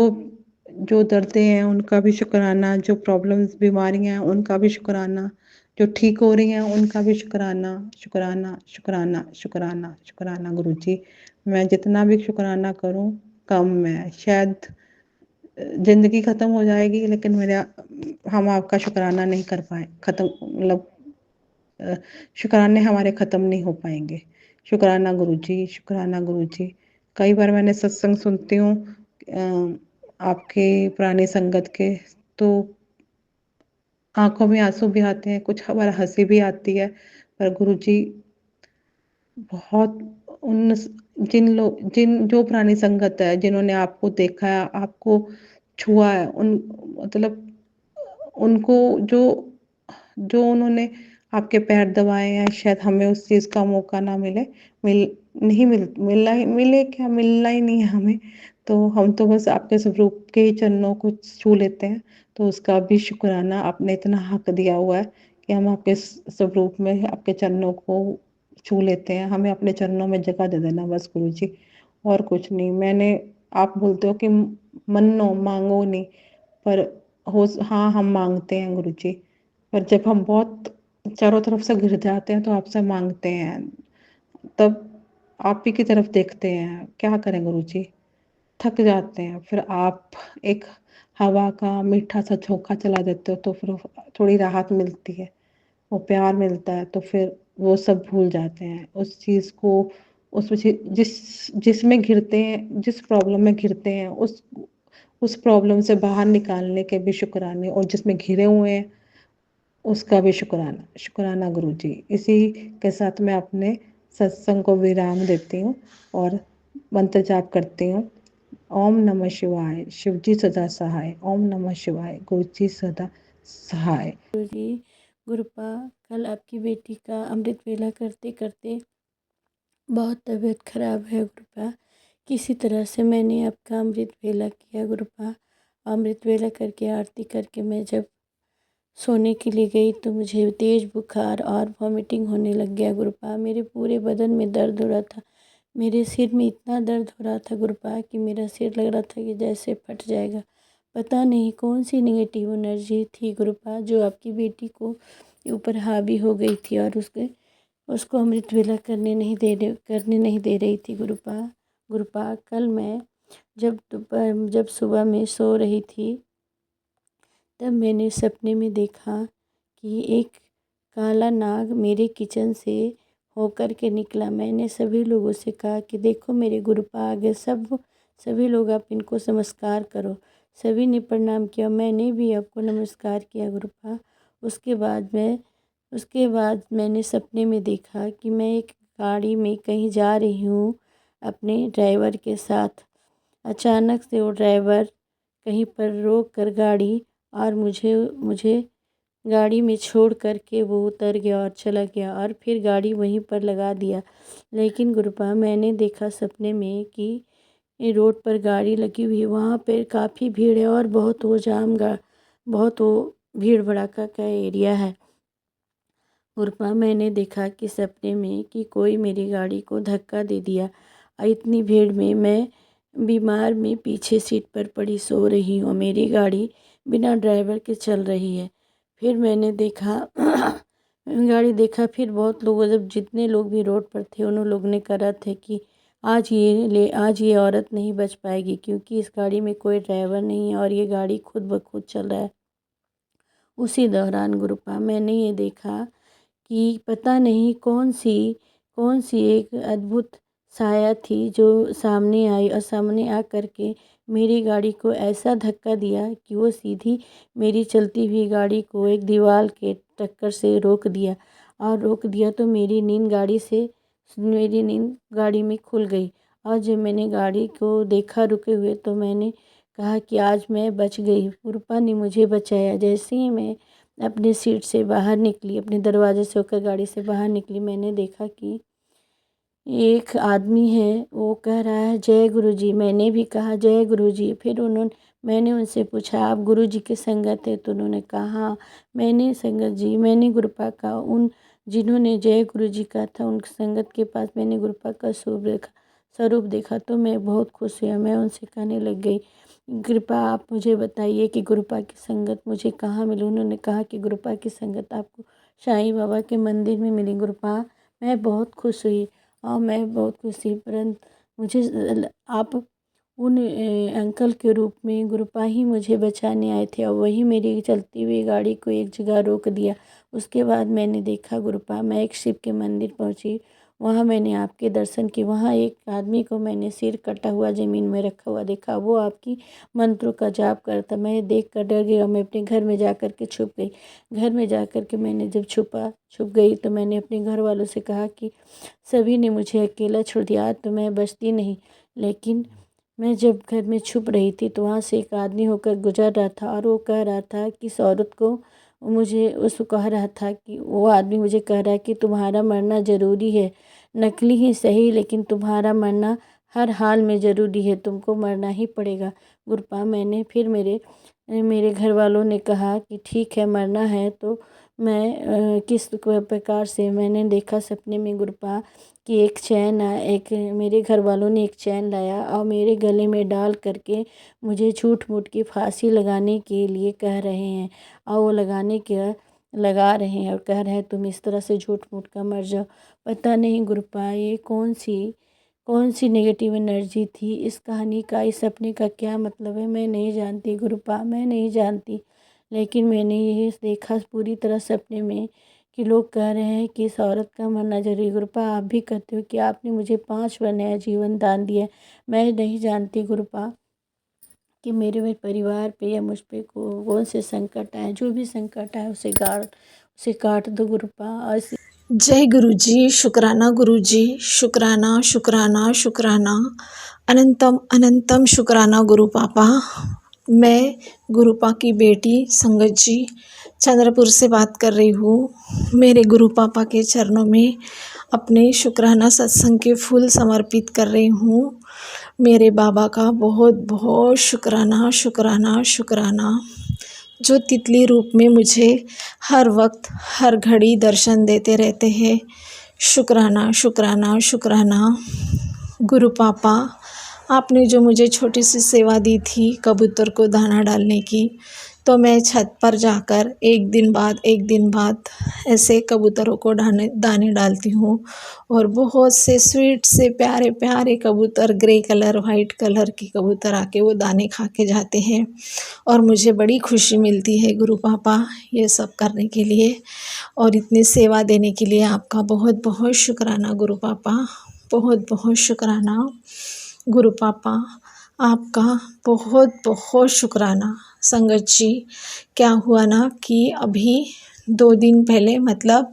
जो दर्दें हैं उनका भी शुक्राना, जो प्रॉब्लम्स बीमारियाँ हैं उनका भी शुक्राना, जो ठीक हो रही हैं उनका भी शुक्राना, शुक्राना, शुक्राना, शुक्राना, शुक्राना गुरुजी। मैं जितना भी शुक्राना करूँ कम है। शायद ज़िंदगी ख़त्म हो जाएगी लेकिन हम आपका शुक्राना नहीं कर पाए ख़त्म मतलब अ, शुक्राने हमारे ख़त्म नहीं हो पाएँगे। शुक्राना गुरुजी, शुक्राना गुरुजी। कई बार मैंने सत्संग सुनती हूँ आपके पुरानी संगत के, तो आँखों में आँसू भी आते हैं, कुछ बार हँसी भी आती है। पर गुरुजी बहुत उन जो पुरानी संगत है, जिन्होंने आपको देखा है, आपको छुआ है, मतलब उनको जो जो उन्होंने आपके पैर दबाए हैं, शायद हमें उस चीज़ का मौका ना मिले। मिल नहीं मिल मिलना ही मिले क्या, मिलना ही नहीं है हमें। तो हम तो बस आपके स्वरूप के ही चरणों को छू लेते हैं। तो उसका भी शुक्राना, आपने इतना हक दिया हुआ है कि हम आपके स्वरूप में आपके चरणों को छू लेते हैं। हमें अपने चरणों में जगह दे देना बस गुरुजी, और कुछ नहीं। आप बोलते हो कि मन्नो माँगो नहीं, पर हाँ, हम माँगते हैं गुरुजी। पर जब हम बहुत चारों तरफ से घिर जाते हैं तो आपसे माँगते हैं, तब आप ही की तरफ देखते हैं। क्या करें गुरुजी, थक जाते हैं। फिर आप एक हवा का मीठा सा झोंका चला देते हो तो फिर थोड़ी राहत मिलती है, वो प्यार मिलता है। तो फिर वो सब भूल जाते हैं उस चीज़ को, उस जिसमें घिरते हैं, जिस प्रॉब्लम में घिरते हैं उस प्रॉब्लम से बाहर निकालने के भी शुक्राने, और जिसमें घिरे हुए हैं उसका भी शुक्राना। शुक्राना गुरुजी। इसी के साथ मैं अपने सत्संग को विराम देती हूँ और मंत्र जाप करती हूँ। ओम नमः शिवाय, शिवजी सदा सहाय। ओम नमः शिवाय, गुरुजी सदा सहाय। जी गुरुपा, कल आपकी बेटी का अमृत वेला करते करते बहुत तबीयत खराब है गुरुपा। किसी तरह से मैंने आपका अमृत वेला किया गुरुपा। अमृत वेला करके आरती करके मैं जब सोने के लिए गई तो मुझे तेज़ बुखार और वॉमिटिंग होने लग गया गुरुपा। मेरे पूरे बदन में दर्द हो रहा था, मेरे सिर में इतना दर्द हो रहा था गुरुपा कि मेरा सिर लग रहा था कि जैसे फट जाएगा। पता नहीं कौन सी नेगेटिव एनर्जी थी गुरुपा जो आपकी बेटी को ऊपर हावी हो गई थी और उसको अमृत वेला करने नहीं दे रही थी गुरुपा कल मैं जब सुबह में सो रही थी तब मैंने सपने में देखा कि एक काला नाग मेरे किचन से होकर के निकला। मैंने सभी लोगों से कहा कि देखो मेरे गुरुपा आ गए, सभी लोग आप इनको नमस्कार करो। सभी ने प्रणाम किया, मैंने भी आपको नमस्कार किया गुरुपा। उसके बाद मैंने सपने में देखा कि मैं एक गाड़ी में कहीं जा रही हूँ अपने ड्राइवर के साथ। अचानक से वो ड्राइवर कहीं पर रोक कर गाड़ी और मुझे गाड़ी में छोड़ कर के वो उतर गया और चला गया और फिर गाड़ी वहीं पर लगा दिया। लेकिन गुरुपा मैंने देखा सपने में कि ये रोड पर गाड़ी लगी हुई है, वहाँ पर काफ़ी भीड़ है और बहुत वो भीड़ भड़ाका का एरिया है। गुरुपा मैंने देखा कि सपने में कि कोई मेरी गाड़ी को धक्का दे दिया और इतनी भीड़ में मैं बीमार में पीछे सीट पर पड़ी सो रही हूँ। मेरी गाड़ी बिना ड्राइवर के चल रही है। फिर मैंने देखा फिर बहुत लोगों जब जितने लोग भी रोड पर थे उन लोगों ने कहा था कि आज ये औरत नहीं बच पाएगी क्योंकि इस गाड़ी में कोई ड्राइवर नहीं है और ये गाड़ी खुद ब खुद चल रहा है। उसी दौरान गुरुपा मैंने ये देखा कि पता नहीं कौन सी एक अद्भुत साया थी जो सामने आई और सामने आ कर के मेरी गाड़ी को ऐसा धक्का दिया कि वो सीधी मेरी चलती हुई गाड़ी को एक दीवार के टक्कर से रोक दिया तो मेरी नींद गाड़ी में खुल गई। और जब मैंने गाड़ी को देखा रुके हुए तो मैंने कहा कि आज मैं बच गई, गुरुपा ने मुझे बचाया। जैसे ही मैं अपने सीट से बाहर निकली, अपने दरवाजे से होकर गाड़ी से बाहर निकली, मैंने देखा कि एक आदमी है वो कह रहा है जय गुरुजी। मैंने भी कहा जय गुरुजी। फिर मैंने उनसे पूछा आप गुरुजी के संगत है? तो उन्होंने कहा हाँ मैंने संगत जी। मैंने गुरुपा का उन जिन्होंने जय गुरुजी का था उन संगत के पास मैंने गुरुपा का स्वरूप देखा तो मैं बहुत खुश हुआ। मैं उनसे कहने लग गई कृपा आप मुझे बताइए कि गुरुपा की संगत मुझे कहाँ मिली। उन्होंने कहा कि गुरुपा की संगत आपको साईं बाबा के मंदिर में मिली। गुरुपा मैं बहुत खुश हुई और मैं बहुत खुश हुई, परंतु मुझे आप उन अंकल के रूप में गुरुपा ही मुझे बचाने आए थे और वही मेरी चलती हुई गाड़ी को एक जगह रोक दिया। उसके बाद मैंने देखा गुरुपा मैं एक शिव के मंदिर पहुंची, वहाँ मैंने आपके दर्शन किए। वहाँ एक आदमी को मैंने सिर कटा हुआ ज़मीन में रखा हुआ देखा, वो आपकी मंत्रों का जाप करता। मैं देख कर डर गई और मैं अपने घर में जा कर के छुप गई। घर में जा कर के मैंने जब छुप गई तो मैंने अपने घर वालों से कहा कि सभी ने मुझे अकेला छोड़ दिया तो मैं बचती नहीं। लेकिन मैं जब घर में छुप रही थी तो वहाँ से एक आदमी होकर गुजर रहा था और वो कह रहा था कि इस औरत को उसको कह रहा था कि वो आदमी मुझे कह रहा है कि तुम्हारा मरना ज़रूरी है, नकली ही सही लेकिन तुम्हारा मरना हर हाल में ज़रूरी है, तुमको मरना ही पड़ेगा। गुरुपा मैंने फिर मेरे घर वालों ने कहा कि ठीक है मरना है तो मैं किस प्रकार से मैंने देखा सपने में गुरुपा कि एक मेरे घर वालों ने एक चैन लाया और मेरे गले में डाल करके मुझे झूठ मूठ की फांसी लगाने के लिए कह रहे हैं और वो लगा रहे हैं और कह रहे हैं तुम इस तरह से झूठ मूठ का मर जाओ। पता नहीं गुरुपा ये कौन सी नेगेटिव एनर्जी थी। इस कहानी का इस सपने का क्या मतलब है मैं नहीं जानती गुरुपा, मैं नहीं जानती। लेकिन मैंने ये देखा पूरी तरह सपने में कि लोग कह रहे हैं कि इस औरत का मरना जरूरी। गुरुपा आप भी कहते हो कि आपने मुझे 5 बार नया जीवन दान दिया। मैं नहीं जानती गुरुपा कि मेरे परिवार पे या मुझ पे कौन से संकट आए। जो भी संकट आए उसे काट दो गुरुपा। और जय गुरुजी, शुक्राना गुरुजी, शुक्राना शुक्राना शुक्राना, अनंतम अनंतम शुक्राना गुरु पापा। मैं गुरुपा की बेटी संगत जी चंद्रपुर से बात कर रही हूँ। मेरे गुरु पापा के चरणों में अपने शुक्राना सत्संग के फूल समर्पित कर रही हूँ। मेरे बाबा का बहुत बहुत शुक्राना शुक्राना शुक्राना, जो तितली रूप में मुझे हर वक्त हर घड़ी दर्शन देते रहते हैं। शुक्राना शुक्राना शुक्राना गुरु पापा। आपने जो मुझे छोटी सी सेवा दी थी कबूतर को दाना डालने की, तो मैं छत पर जाकर एक दिन बाद ऐसे कबूतरों को दाने डालती हूँ। और बहुत से स्वीट से प्यारे प्यारे कबूतर, ग्रे कलर वाइट कलर के कबूतर आके वो दाने खा के जाते हैं और मुझे बड़ी खुशी मिलती है गुरु पापा ये सब करने के लिए और इतनी सेवा देने के लिए। आपका बहुत बहुत शुक्राना गुरु पापा, बहुत बहुत शुक्राना गुरु पापा, आपका बहुत बहुत शुक्राना। संगत जी, क्या हुआ ना कि अभी 2 दिन पहले मतलब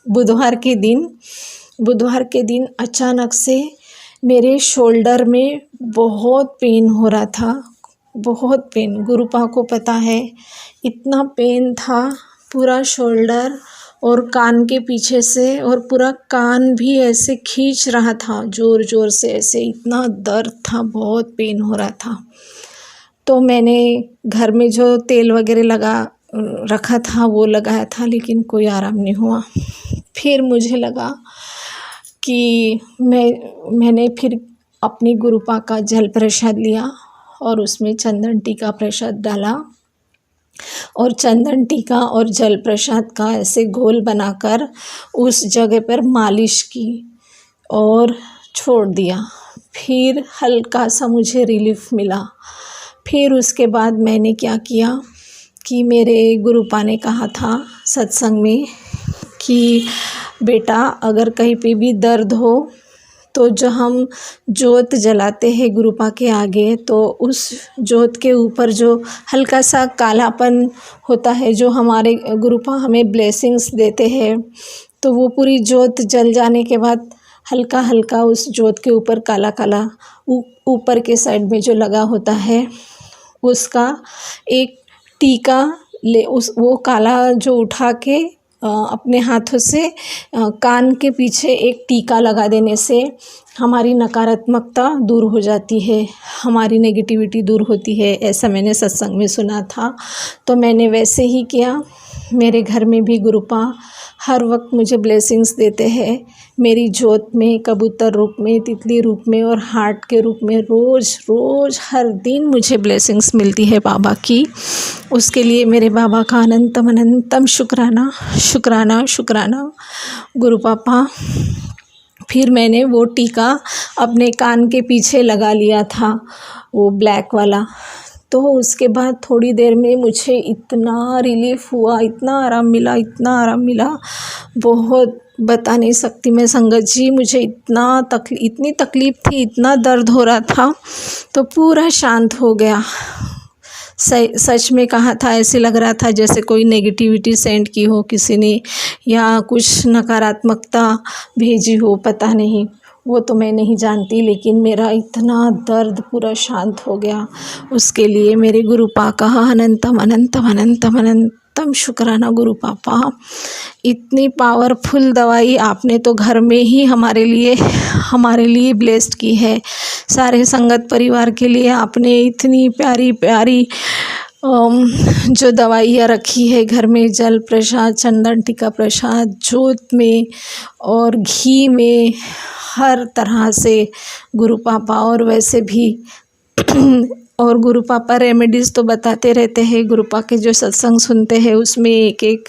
बुधवार के दिन अचानक से मेरे शोल्डर में बहुत पेन हो रहा था, बहुत पेन। गुरुपा को पता है इतना पेन था, पूरा शोल्डर और कान के पीछे से, और पूरा कान भी ऐसे खींच रहा था ज़ोर ज़ोर से, ऐसे इतना दर्द था, बहुत पेन हो रहा था। तो मैंने घर में जो तेल वगैरह रखा था वो लगाया था, लेकिन कोई आराम नहीं हुआ। फिर मुझे लगा कि मैंने फिर अपनी गुरुपा का जल प्रसाद लिया और उसमें चंदन टीका प्रसाद डाला और चंदन टीका और जल प्रसाद का ऐसे घोल बनाकर उस जगह पर मालिश की और छोड़ दिया। फिर हल्का सा मुझे रिलीफ मिला। फिर उसके बाद मैंने क्या किया कि मेरे गुरुपा ने कहा था सत्संग में कि बेटा अगर कहीं पे भी दर्द हो तो जो हम जोत जलाते हैं गुरुपा के आगे, तो उस जोत के ऊपर जो हल्का सा कालापन होता है, जो हमारे गुरुपा हमें ब्लेसिंग्स देते हैं, तो वो पूरी जोत जल जाने के बाद हल्का हल्का उस जोत के ऊपर काला काला ऊपर के साइड में जो लगा होता है उसका एक टीका वो काला जो उठा के अपने हाथों से कान के पीछे एक टीका लगा देने से हमारी नकारात्मकता दूर हो जाती है, हमारी नेगेटिविटी दूर होती है, ऐसा मैंने सत्संग में सुना था। तो मैंने वैसे ही किया। मेरे घर में भी गुरुपा हर वक्त मुझे ब्लेसिंग्स देते हैं, मेरी जोत में, कबूतर रूप में, तितली रूप में और हार्ट के रूप में रोज़ रोज़ हर दिन मुझे ब्लेसिंग्स मिलती है बाबा की। उसके लिए मेरे बाबा का अनंतम अनंतम शुक्राना शुक्राना शुक्राना गुरु पापा। फिर मैंने वो टीका अपने कान के पीछे लगा लिया था, वो ब्लैक वाला। तो उसके बाद थोड़ी देर में मुझे इतना रिलीफ हुआ, इतना आराम मिला, इतना आराम मिला, बहुत बता नहीं सकती मैं संगत जी। मुझे इतनी तकलीफ़ थी, इतना दर्द हो रहा था, तो पूरा शांत हो गया। सच में कहा था, ऐसे लग रहा था जैसे कोई नेगेटिविटी सेंड की हो किसी ने, या कुछ नकारात्मकता भेजी हो, पता नहीं, वो तो मैं नहीं जानती, लेकिन मेरा इतना दर्द पूरा शांत हो गया। उसके लिए मेरे गुरु पापा का अनंतम अनंतम अनंतम अनंतम शुक्राना गुरु पापा। इतनी पावरफुल दवाई आपने तो घर में ही हमारे लिए ब्लेस्ड की है। सारे संगत परिवार के लिए आपने इतनी प्यारी प्यारी जो दवाइयाँ रखी है घर में, जल प्रसाद, चंदन टीका प्रसाद, जोत में और घी में, हर तरह से गुरु पापा। और वैसे भी और गुरु पापा रेमेडीज़ तो बताते रहते हैं। गुरु पापा के जो सत्संग सुनते हैं उसमें एक एक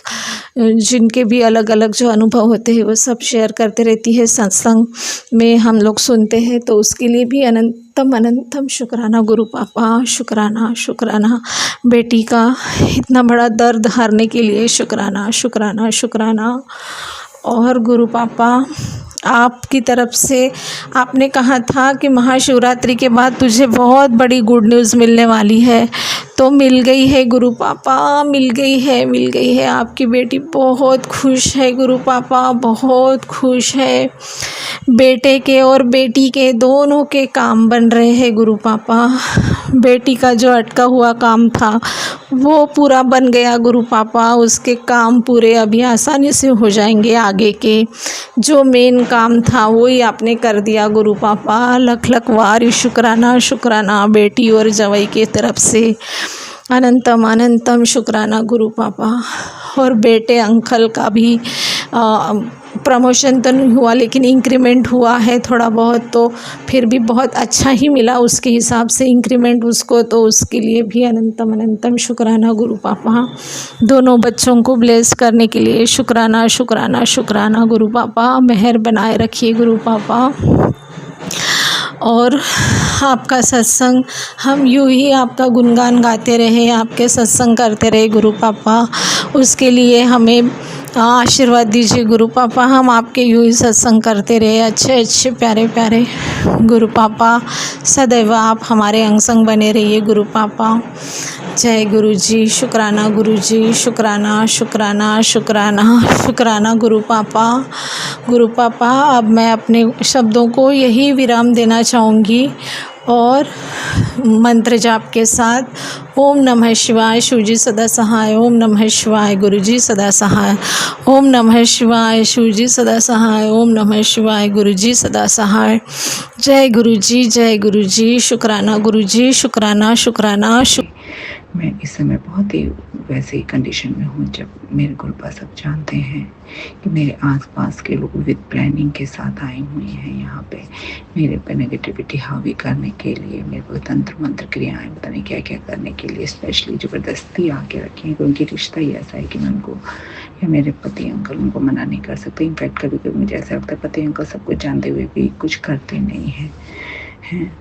जिनके भी अलग अलग जो अनुभव होते हैं वो सब शेयर करते रहती है, सत्संग में हम लोग सुनते हैं। तो उसके लिए भी अनंतम अनंतम शुक्राना गुरु पापा, शुक्राना शुक्राना। बेटी का इतना बड़ा दर्द हारने के लिए शुक्राना शुक्राना शुक्राना। और गुरु पापा आपकी तरफ से आपने कहा था कि महाशिवरात्रि के बाद तुझे बहुत बड़ी गुड न्यूज़ मिलने वाली है, तो मिल गई है गुरु पापा, मिल गई है। आपकी बेटी बहुत खुश है गुरु पापा, बहुत खुश है। बेटे के और बेटी के दोनों के काम बन रहे हैं गुरु पापा। बेटी का जो अटका हुआ काम था वो पूरा बन गया गुरु पापा, उसके काम पूरे अभी आसानी से हो जाएंगे। आगे के जो मेन काम था वही आपने कर दिया गुरु पापा। लख लख वार शुक्राना शुक्राना बेटी और जवाई के तरफ से, अनंतम अनंतम शुक्राना गुरु पापा। और बेटे अंकल का भी प्रमोशन तो नहीं हुआ लेकिन इंक्रीमेंट हुआ है थोड़ा बहुत, तो फिर भी बहुत अच्छा ही मिला उसके हिसाब से इंक्रीमेंट उसको, तो उसके लिए भी अनंतम अनंतम शुक्राना गुरु पापा। दोनों बच्चों को ब्लेस करने के लिए शुक्राना शुक्राना शुक्राना गुरु पापा। मेहर बनाए रखिए गुरु पापा। और आपका सत्संग हम यूं ही आपका गुणगान गाते रहे, आपके सत्संग करते रहे गुरु पापा। उसके लिए हमें आशीर्वाद दीजिए गुरु पापा। हम आपके यूं ही सत्संग करते रहे, अच्छे अच्छे प्यारे प्यारे गुरु पापा। सदैव आप हमारे अंग संग बने रहिए गुरु पापा। जय गुरु जी। शुक्राना गुरु जी। शुक्राना शुक्राना शुक्राना शुक्राना गुरु पापा। गुरु पापा, अब मैं अपने शब्दों को यही विराम देना चाहूँगी और मंत्र जाप के साथ ओम नमः शिवाय शिवजी सदा सहाय, ओम नमः शिवाय गुरुजी सदा सहाय, ओम नमः शिवाय शिवजी सदा सहाय, ओम नमः शिवाय गुरुजी सदा सहाय। जय गुरु जी। जय गुरु जी। शुक्राना गुरु जी। शुक्राना शुक्राना मैं इस समय बहुत ही वैसे ही कंडीशन में हूँ जब मेरे गुरुपा सब जानते हैं कि मेरे आसपास के लोग विद प्लानिंग के साथ आए हुए हैं यहाँ पे मेरे पे नेगेटिविटी हावी करने के लिए, मेरे को तंत्र मंत्र क्रियाएं पता नहीं क्या क्या करने के लिए स्पेशली ज़बरदस्ती आके रखी है, क्योंकि रिश्ता ही ऐसा है कि मैं उनको या मेरे पति अंकल उनको मना नहीं कर सकते। इनफैक्ट कभी कभी मुझे ऐसा लगता है पति अंकल सब कुछ जानते हुए भी कुछ करते नहीं हैं।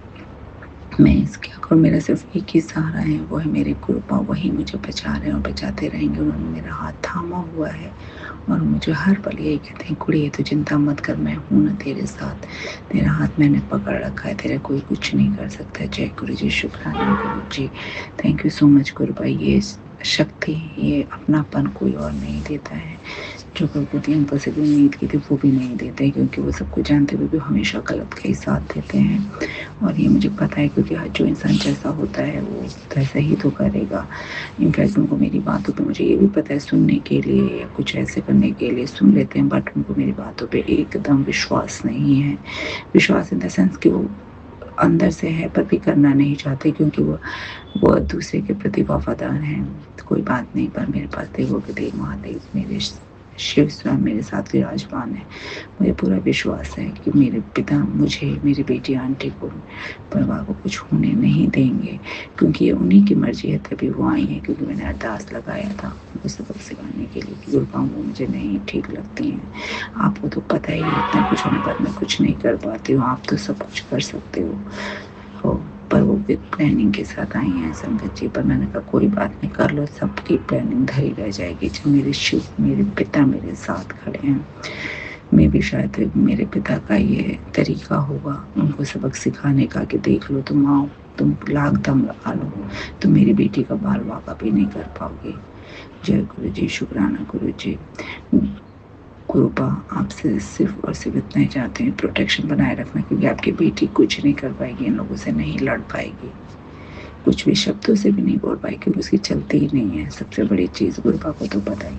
मैं इसके और मेरा सिर्फ एक ही सहारा है, वो है मेरे गुरुपा। वही मुझे बचा रहे हैं और बचाते रहेंगे। उन्होंने मेरा हाथ थामा हुआ है और मुझे हर पल यही कहते हैं, कुड़िए तो चिंता मत कर, मैं हूँ ना तेरे साथ, तेरा हाथ मैंने पकड़ रखा है, तेरा कोई कुछ नहीं कर सकता। जय गुरु जी। शुक्राना गुरु जी। Thank you so much गुरुपा। ये शक्ति, ये अपनापन कोई और नहीं देता है। जो प्रकृति अंकल से भी उम्मीद की थी वो भी नहीं देते, क्योंकि वो सबको जानते हुए भी हमेशा गलत का ही साथ देते हैं। और ये मुझे पता है, क्योंकि जो इंसान जैसा होता है वो वैसा ही तो करेगा। इनफैक्ट उनको मेरी बातों पे मुझे ये भी पता है सुनने के लिए या कुछ ऐसे करने के लिए सुन लेते हैं, बट उनको मेरी बातों पे एकदम विश्वास नहीं है। विश्वास इन द सेंस कि वो अंदर से है पर भी करना नहीं चाहते, क्योंकि वो दूसरे के प्रति वफादार हैं। तो कोई बात नहीं, पर मेरे पास देवों के देव महादेव मेरे शिव स्वयं मेरे साथ विराजमान है। मुझे पूरा विश्वास है कि मेरे पिता मुझे, मेरी बेटी आंटी को, परिवार को कुछ होने नहीं देंगे, क्योंकि ये उन्हीं की मर्जी है तभी वो आई है। क्योंकि मैंने अरदास लगाया था उनको सबक सिखाने के लिए कि गुरुपाओं वो मुझे नहीं ठीक लगती हैं। आपको तो पता ही है इतना कुछ होने पर मैं कुछ नहीं कर पाती हूँ, आप तो सब कुछ कर सकते हो। पर वो विद प्लानिंग के साथ आई हैं संगत जी। पर मैंने कहा कोई बात नहीं, कर लो, सबकी प्लानिंग धरी रह जाएगी। जब मेरे शिव, मेरे पिता मेरे साथ खड़े हैं, मैं भी शायद मेरे पिता का ये तरीका होगा उनको सबक सिखाने का कि देख लो तुम आओ, तुम लाख दम लगा लो, तुम मेरी बेटी का बाल वाका भी नहीं कर पाओगे। जय गुरु जी। शुक्राना गुरु जी। गुरुपा आपसे सिर्फ और सिर्फ इतना ही चाहते हैं, प्रोटेक्शन बनाए रखना, क्योंकि आपकी बेटी कुछ नहीं कर पाएगी, इन लोगों से नहीं लड़ पाएगी, कुछ भी शब्दों से भी नहीं बोल पाएगी, क्योंकि उसकी चलती ही नहीं है। सबसे बड़ी चीज़ गुरुपा को तो पता ही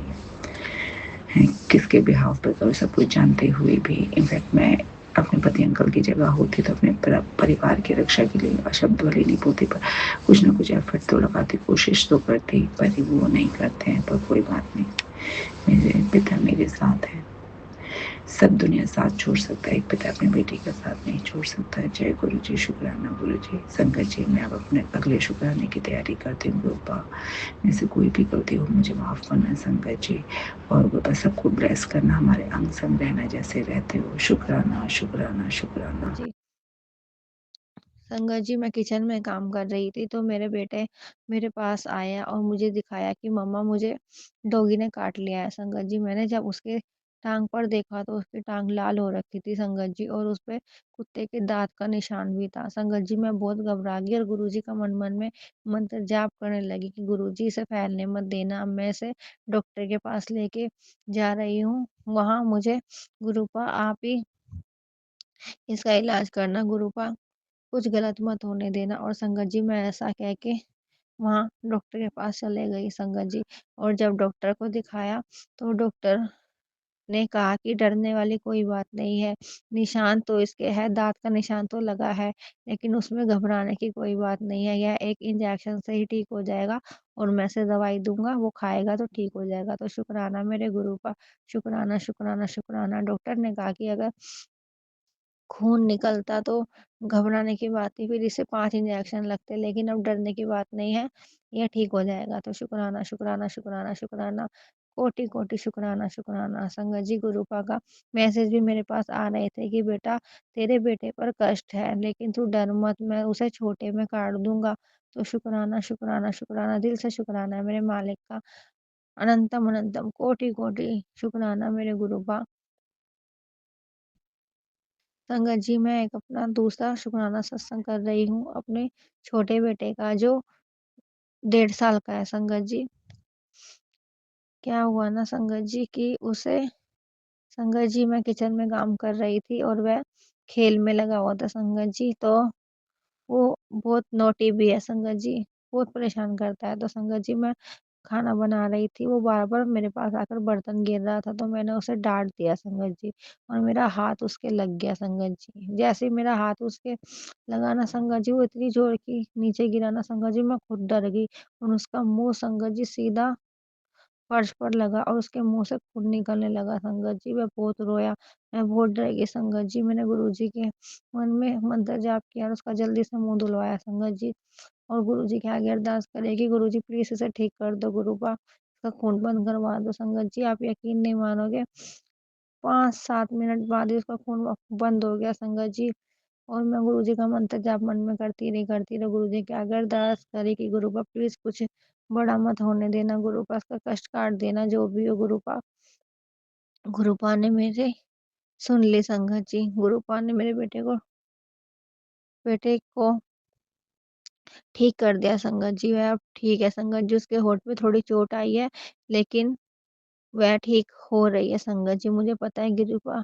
है किसके बिहाव पर करो, सब कुछ जानते हुए भी। इनफैक्ट मैं अपने पति अंकल की जगह होती तो अपने परिवार की रक्षा के लिए शब्द भले नहीं बोलती, पर कुछ ना कुछ एफर्ट तो लगाती, कोशिश तो करती, पर वो नहीं करते हैं। पर कोई बात नहीं, मेरे पिता मेरे साथ हैं। सब दुनिया साथ छोड़ सकता है, एक पिता अपनी बेटी का साथ नहीं छोड़ सकता है। जय गुरु जी। शुक्राना गुरु जी। संगत जी, मैं अब अपने अगले शुक्राने की तैयारी करती हूँ। गुरुपा में से कोई भी गलती हो मुझे माफ़ करना संगत जी, और गुरुपा सबको ब्लेस करना, हमारे अंग संग रहना जैसे रहते हो। शुक्राना शुक्राना शुक्राना। जी। संगत जी, मैं किचन में काम कर रही थी तो मेरे बेटे मेरे पास आया और मुझे दिखाया कि मम्मा मुझे डॉगी ने काट लिया है। संगत जी, मैंने जब उसके टांग पर देखा तो उसकी टांग लाल हो रखी थी संगत जी, और उस पे कुत्ते के दांत का निशान भी था। संगत जी, मैं बहुत घबरा गई और गुरुजी का मन मन में मंत्र जाप करने लगी कि गुरुजी इसे फैलने मत देना। अब मैं इसे डॉक्टर के पास लेके जा रही हूँ, वहाँ मुझे गुरुपा आप ही इसका इलाज करना, गुरुपा कुछ गलत मत होने देना। और संगत जी, मैं ऐसा कह के वहाँ डॉक्टर के पास चले गई संगत जी। और जब डॉक्टर को दिखाया तो डॉक्टर ने कहा कि डरने वाली कोई बात नहीं है, निशान तो इसके है, दाँत का निशान तो लगा है, लेकिन उसमें घबराने की कोई बात नहीं है, यह एक इंजेक्शन से ही ठीक हो जाएगा और मैं इसे दवाई दूँगा, वो खाएगा तो ठीक हो जाएगा। तो शुक्राना मेरे गुरु का, शुक्राना, शुक्राना, शुक्राना। डॉक्टर ने कहा कि अगर खून निकलता तो घबराने की बात थी, फिर इसे 5 इंजेक्शन लगते, लेकिन अब डरने की बात नहीं है, ये ठीक हो जाएगा। तो शुक्राना, शुक्राना, शुक्राना, शुक्राना, कोटि-कोटि शुक्राना, शुक्राना। संगत जी, गुरुपा का मैसेज भी मेरे पास आ रहे थे कि बेटा तेरे बेटे पर कष्ट है, लेकिन तू डर मत, मैं उसे छोटे में काट दूँगा। तो शुक्राना, शुक्राना, शुक्राना, दिल से शुक्राना है मेरे मालिक का। अनंतम अनंतम कोटि-कोटि शुक्राना मेरे गुरुपा। संगत जी, मैं एक अपना दूसरा शुक्राना सत्संग कर रही हूँ, अपने छोटे बेटे का जो 1.5 साल का है संगत जी। क्या हुआ ना संगत जी कि उसे संगत जी मैं किचन में काम कर रही थी और वह खेल में लगा हुआ था संगत जी, तो वो बहुत नॉटी भी है संगत जी, बहुत परेशान करता है। तो संगत जी मैं खाना बना रही थी, वो बार-बार मेरे पास आकर बर्तन गिर रहा था, तो मैंने उसे डाँट दिया संगत जी और मेरा हाथ उसके लग गया संगत जी। जैसे ही मेरा हाथ उसके लगा ना संगत जी, वो इतनी ज़ोर की नीचे गिरा ना संगत जी, मैं खुद डर गई और उसका मुँह संगत जी सीधा फर्श पर लगा और उसके मुँह से खून निकलने लगा संगत जी। मैं बहुत रोया, मैं बहुत डर गई संगत जी। मैंने गुरुजी के मन में मंत्र जाप किया और उसका जल्दी से मुँह धुलवाया संगत जी। और गुरुजी के आगे अरदास करे कि गुरुजी प्लीज़ इसे ठीक कर दो गुरुपा, इसका खून बंद करवा दो। संगत जी, आप यकीन नहीं मानोगे, 5-7 मिनट बाद ही उसका खून बंद हो गया संगत जी। और मैं गुरुजी का मंत्र जाप मन में करती रही, गुरुजी के आगे अरदास करी कि गुरुपा प्लीज़ कुछ बड़ा मत होने देना, गुरुपा इसका कष्ट काट देना, जो भी हो गुरुपा। गुरुपा ने मेरे सुन ली संगत जी, गुरुपा ने मेरे बेटे को ठीक कर दिया संगत जी, वह अब ठीक है संगत जी, उसके होंठ पे थोड़ी चोट आई है, लेकिन वह ठीक हो रही है संगत जी। मुझे पता है गुरुपा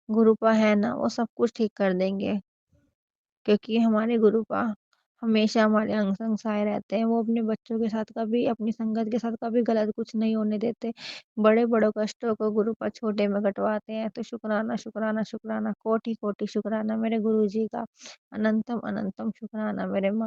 गुरुपा है ना, वो सब कुछ ठीक कर देंगे, क्योंकि हमारे गुरुपा हमेशा हमारे अंग संग सहाय रहते हैं। वो अपने बच्चों के साथ कभी, अपनी संगत के साथ कभी गलत कुछ नहीं होने देते। बड़े-बड़े कष्टों को गुरुपा छोटे में कटवाते हैं। तो शुक्राना, शुक्राना, शुक्राना, कोटि-कोटि शुक्राना मेरे गुरुजी का। अनंतम अनंतम शुक्राना मेरे मा